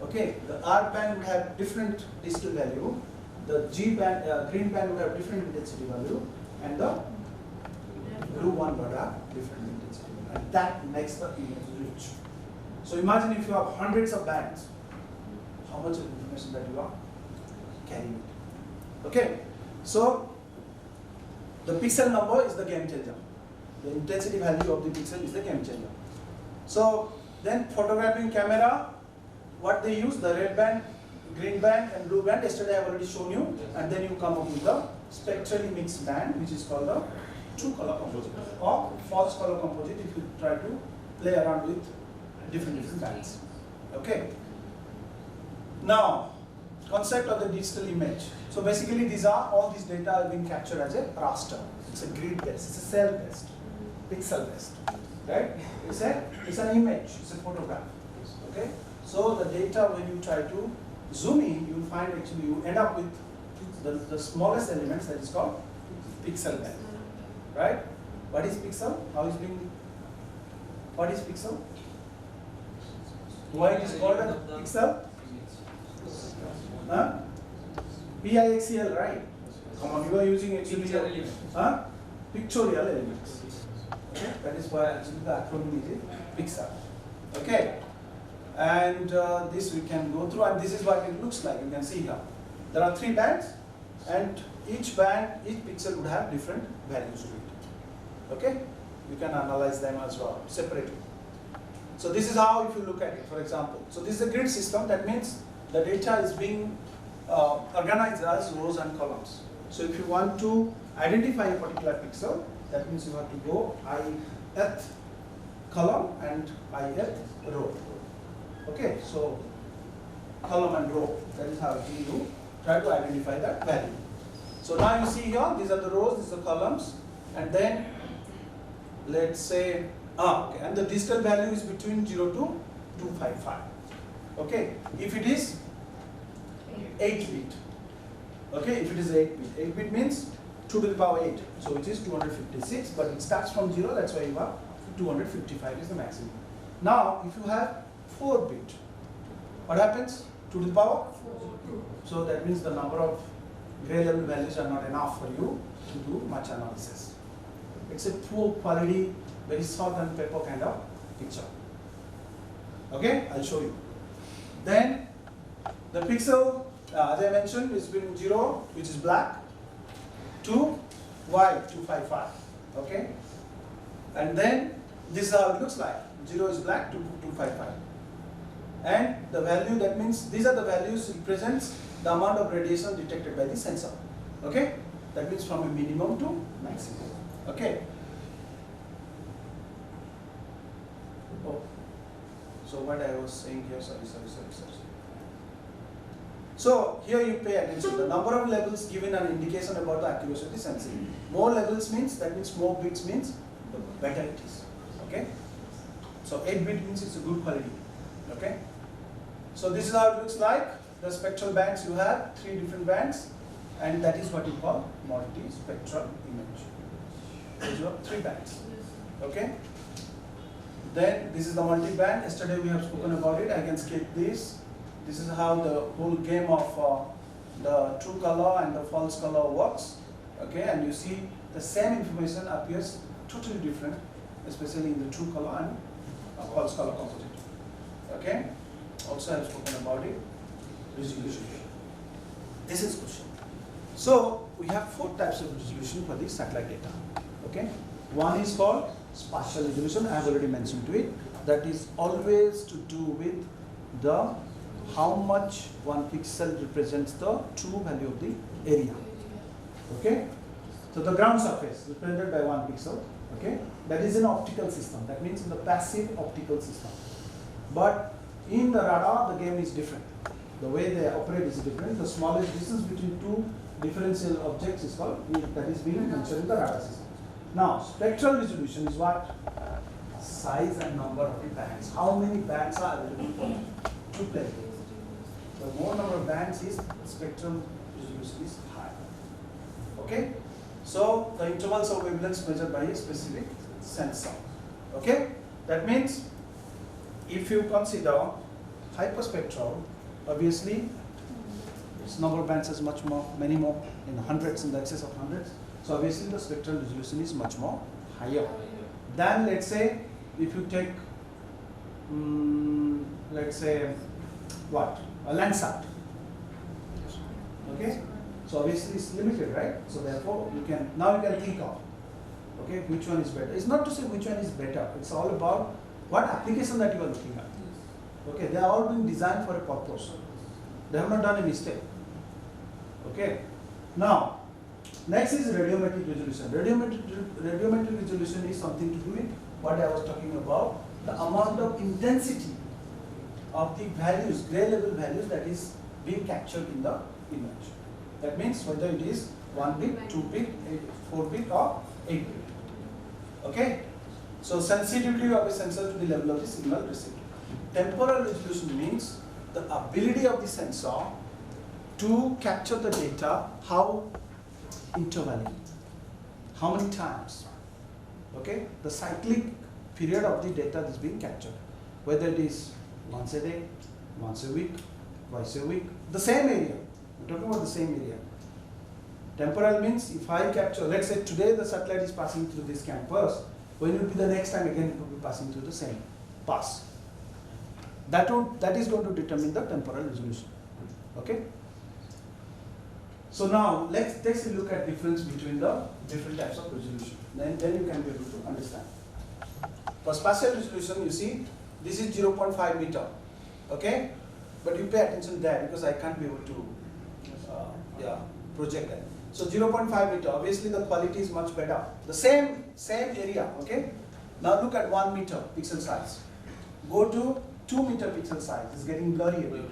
Okay, the R band would have different digital value, the G band, green band would have different intensity value, and the blue one would have different intensity value, and that makes the image rich. So imagine if you have hundreds of bands, how much of information that you are carrying. Okay, so the pixel number is the game changer. The intensity value of the pixel is the game changer. So then photographing camera, what they use, the red band, green band and blue band, yesterday I have already shown you, and then you come up with the spectrally mixed band, which is called the true color composite or false color composite if you try to play around with different bands. Okay. Now, concept of the digital image. So basically all these data are being captured as a raster. It's a grid based, it's a cell based, pixel based, right? It's an image, it's a photograph. Okay. So the data, when you try to zoom in, you will find actually you end up with the smallest elements, that is called pixel band, right? What is pixel? What is pixel? Why it is called a pixel? Huh? PIXL, right? Come on, you are using actually pictorial elements. Okay? That is why actually the acronym is pixel. Okay? And this we can go through, and this is what it looks like. You can see here. There are three bands, and each pixel would have different values to it. Okay? You can analyze them as well separately. So this is how, if you look at it, for example. So this is a grid system. That means the data is being organized as rows and columns. So if you want to identify a particular pixel, that means you have to go ith column and ith row. Okay, so column and row, that is how you try to identify that value. So now you see here, these are the rows, these are the columns, and then let's say, okay, and the digital value is between 0 to 255. Okay, if it is 8 bit, okay, if it is 8 bit, 8 bit means 2 to the power 8, so it is 256, but it starts from 0, that's why you have 255 is the maximum. Now, if you have 4 bit, what happens? 2 to the power? 4. So that means the number of gray level values are not enough for you to do much analysis. It's a poor quality, very salt and pepper kind of picture. Okay, I'll show you. Then the pixel, as I mentioned, is between 0, which is black, to white, 255. Okay, and then this is how it looks like. 0 is black, 255. And the value, that means these are the values represents the amount of radiation detected by the sensor. Okay, that means from a minimum to maximum. Okay. Oh, so what I was saying here, sorry. So here you pay attention. The number of levels given an indication about the accuracy of the sensing. More levels means, that means more bits means the better it is. Okay. So 8 bit means it's a good quality. Okay. So this is how it looks like. The spectral bands, you have 3 different bands, and that is what you call multi-spectral image. So you have 3 bands. Okay. Then this is the multi-band. Yesterday we have spoken about it. I can skip this. This is how the whole game of the true color and the false color works. Okay, and you see the same information appears totally different, especially in the true color and false color composite. Okay, Also I have spoken about it. Resolution. This is question. So we have 4 types of resolution for the satellite data. Okay. One is called spatial resolution. I have already mentioned to it. That is always to do with the how much one pixel represents the true value of the area. Okay. So the ground surface represented by 1 pixel. Okay. That is an optical system. That means in the passive optical system. But in the radar, the game is different. The way they operate is different. The smallest distance between 2 differential objects is called, that is being mentioned in the radar system. Now, spectral resolution is what? Size and number of the bands. How many bands are available for to play? The more number of bands is, spectral resolution is higher. Okay? So, the intervals of wavelengths measured by a specific sensor. Okay? That means, if you consider hyperspectral, obviously, its number of bands is much more, many more, in hundreds, in the excess of hundreds. So obviously the spectral resolution is much more higher. Then let's say, if you take, let's say, what? A landslides. Okay? So obviously it's limited, right? So therefore, you can think of, okay, which one is better. It's not to say which one is better. It's all about what application that you are looking at. Okay, they are all being designed for a purpose. They have not done a mistake. Okay. Now, next is radiometric resolution. Radiometric resolution is something to do with what I was talking about, the amount of intensity of the values, gray level values that is being captured in the image. That means whether it is 1 bit, 2 bit, 4 bit or 8 bit. Okay. So sensitivity of a sensor to the level of the signal received. Temporal resolution means the ability of the sensor to capture the data, how intervalling, how many times, okay, the cyclic period of the data that is being captured, whether it is once a day, once a week, twice a week, the same area, we're talking about the same area. Temporal means if I capture, let's say today the satellite is passing through this campus, when will be the next time again it will be passing through the same pass. That is going to determine the temporal resolution. Okay. So now let's take a look at difference between the different types of resolution. Then you can be able to understand. For spatial resolution, you see this is 0.5 meter. Okay, but you pay attention there because I can't be able to project that. So 0.5 meter. Obviously the quality is much better. The same area. Okay. Now look at 1 meter pixel size. Go to 2 meter pixel size, it's getting blurry a bit.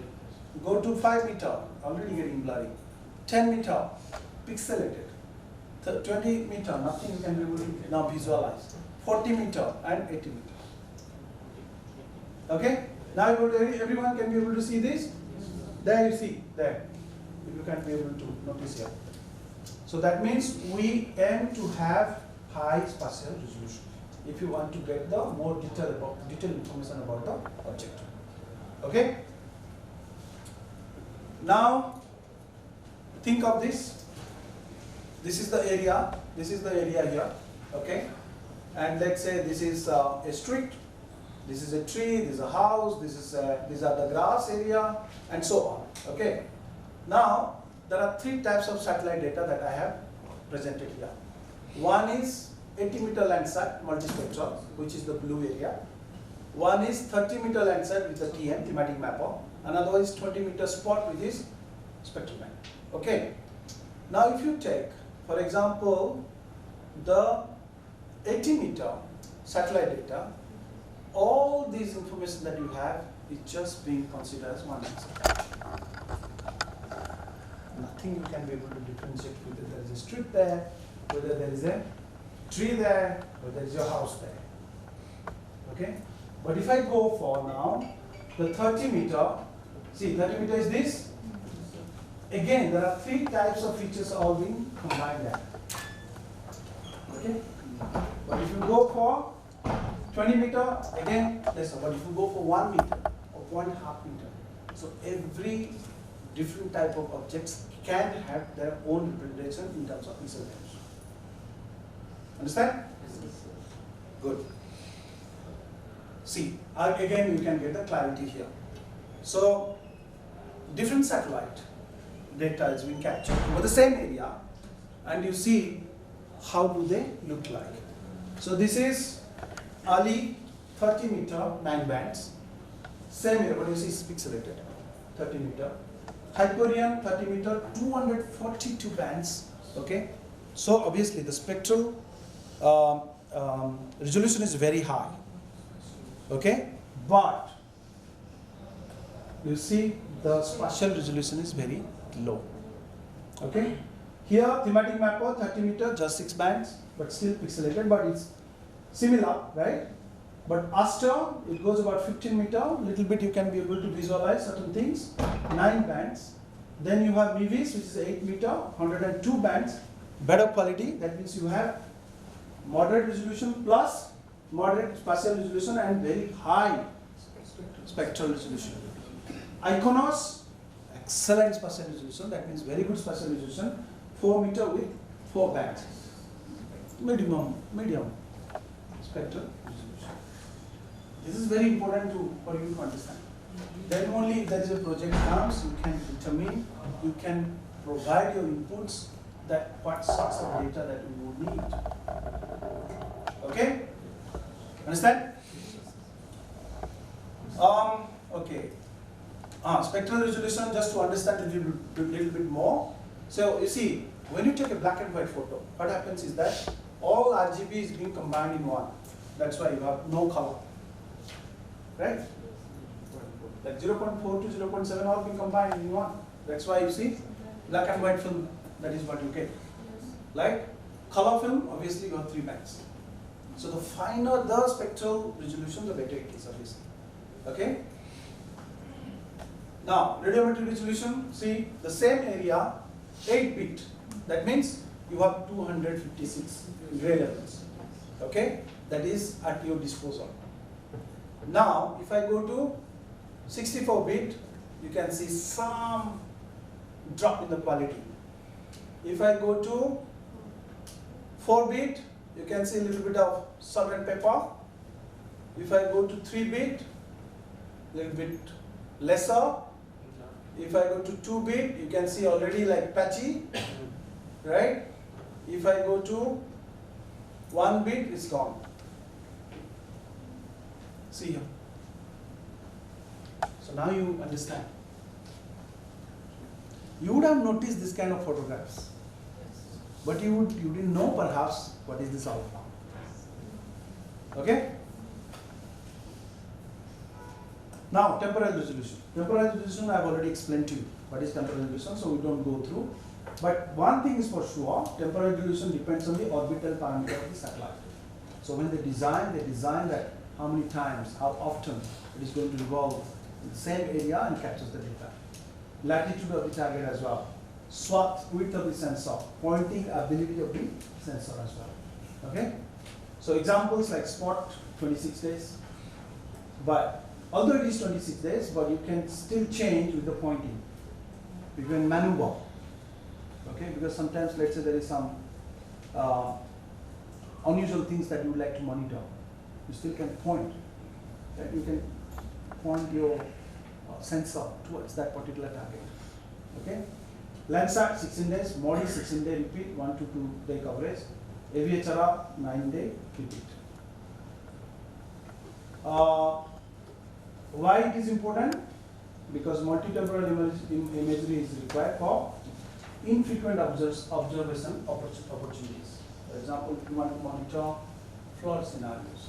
Go to 5 meter, already getting blurry. 10 meter, pixelated. 20 meter, nothing you can be able to now visualize. 40 meter and 80 meter. Okay? Now everyone can be able to see this? There you see, there. You can be able to notice here. So that means we aim to have high spatial resolution if you want to get the more detailed information about the object. Okay? Now, think of this. This is the area. This is the area here. Okay? And let's say this is a street. This is a tree. This is a house. These are the grass area, and so on. Okay? Now, there are 3 types of satellite data that I have presented here. One is 80 meter Landsat multispectral, which is the blue area. One is 30 meter Landsat with the TM, thematic mapper. Another one is 20 meter spot, which is spectral map. Okay. Now, if you take, for example, the 80 meter satellite data, all these information that you have is just being considered as one answer. Nothing you can be able to differentiate whether there is a street there, whether there is a tree there, whether there is your house there. Okay? But if I go for now, the 30 meter, see 30 meter is this. Again, there are 3 types of features all being combined there. Okay? But if you go for 20 meter, again, that's but if you go for 1 meter or 1.5 meter, so every different type of objects can have their own representation in terms of pixel values. Understand? Yes. Good. See, again you can get the clarity here. So different satellite data is being captured over the same area, and you see how do they look like. So this is Ali 30 meter 9 bands, same area, but you see it's pixelated, 30 meter. Hyperion 30 meter 242 bands. Okay, so obviously the spectral resolution is very high. Okay, but you see the spatial resolution is very low. Okay, here thematic mapper 30 meter, just 6 bands, but still pixelated, but it's similar, right? But Aster, it goes about 15 meter, little bit you can be able to visualize certain things, 9 bands. Then you have Mivis, which is 8 meter, 102 bands, better quality, that means you have moderate resolution plus moderate spatial resolution and very high spectral resolution. Iconos, excellent spatial resolution, that means very good spatial resolution, 4 meter with 4 bands. Medium spectral resolution. This is very important for you to understand. Then only if there is a project comes, you can determine, you can provide your inputs that what sorts of data that you would need. Okay? Understand? Okay. Spectral resolution, just to understand a little bit more. So you see, when you take a black and white photo, what happens is that all RGB is being combined in one. That's why you have no color. Right? Like 0.4 to 0.7 all being combined in one. That's why you see black and white film, that is what you get. Like color film, obviously you have 3 bands. So the finer the spectral resolution, the better it is, obviously. Okay? Now, radiometric resolution, see the same area, 8 bit. That means you have 256 gray levels. Okay? That is at your disposal. Now, if I go to 64 bit, you can see some drop in the quality. If I go to 4 bit, you can see a little bit of salt and pepper. If I go to 3 bit, a little bit lesser. If I go to 2 bit, you can see already like patchy, right? If I go to 1 bit, it's gone. See here. So now you understand. You would have noticed this kind of photographs, but you didn't know perhaps what is this all about. Okay? Now, temporal resolution. Temporal resolution I have already explained to you. What is temporal resolution? So we don't go through. But one thing is for sure, temporal resolution depends on the orbital parameter of the satellite. So when they design that how many times, how often it is going to revolve in the same area and captures the data. Latitude of the target as well. Swath, width of the sensor, pointing ability of the sensor as well. Okay? So examples like spot, 26 days. But although it is 26 days, but you can still change with the pointing. You can maneuver. Okay? Because sometimes, let's say there is some unusual things that you would like to monitor. You still can point. Right? You can point your sensor towards that particular target. Okay? Landsat 16 days, MODI 16 day repeat, 1 to 2 day coverage. AVHRR 9 day repeat. Why it is important? Because multi-temporal imagery is required for infrequent observation opportunities. For example, if you want to monitor flood scenarios,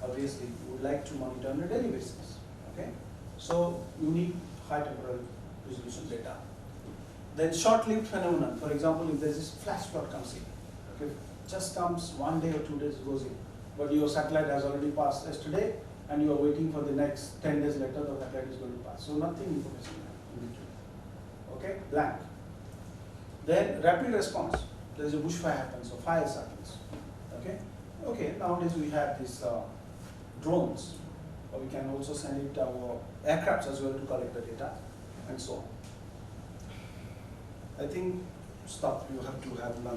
obviously you would like to monitor on a daily basis. Okay? So you need high temporal resolution data. Then short-lived phenomenon. For example, if there is this flash flood comes in, okay, just comes 1 day or 2 days goes in, but your satellite has already passed yesterday, and you are waiting for the next 10 days later, the satellite is going to pass. So nothing information in between. Okay, blank. Then rapid response. There is a bushfire happens, or fires happens. Okay, okay. Nowadays we have these drones, or we can also send it our aircrafts as well to collect the data, and so on. I think stop. You have to have lunch.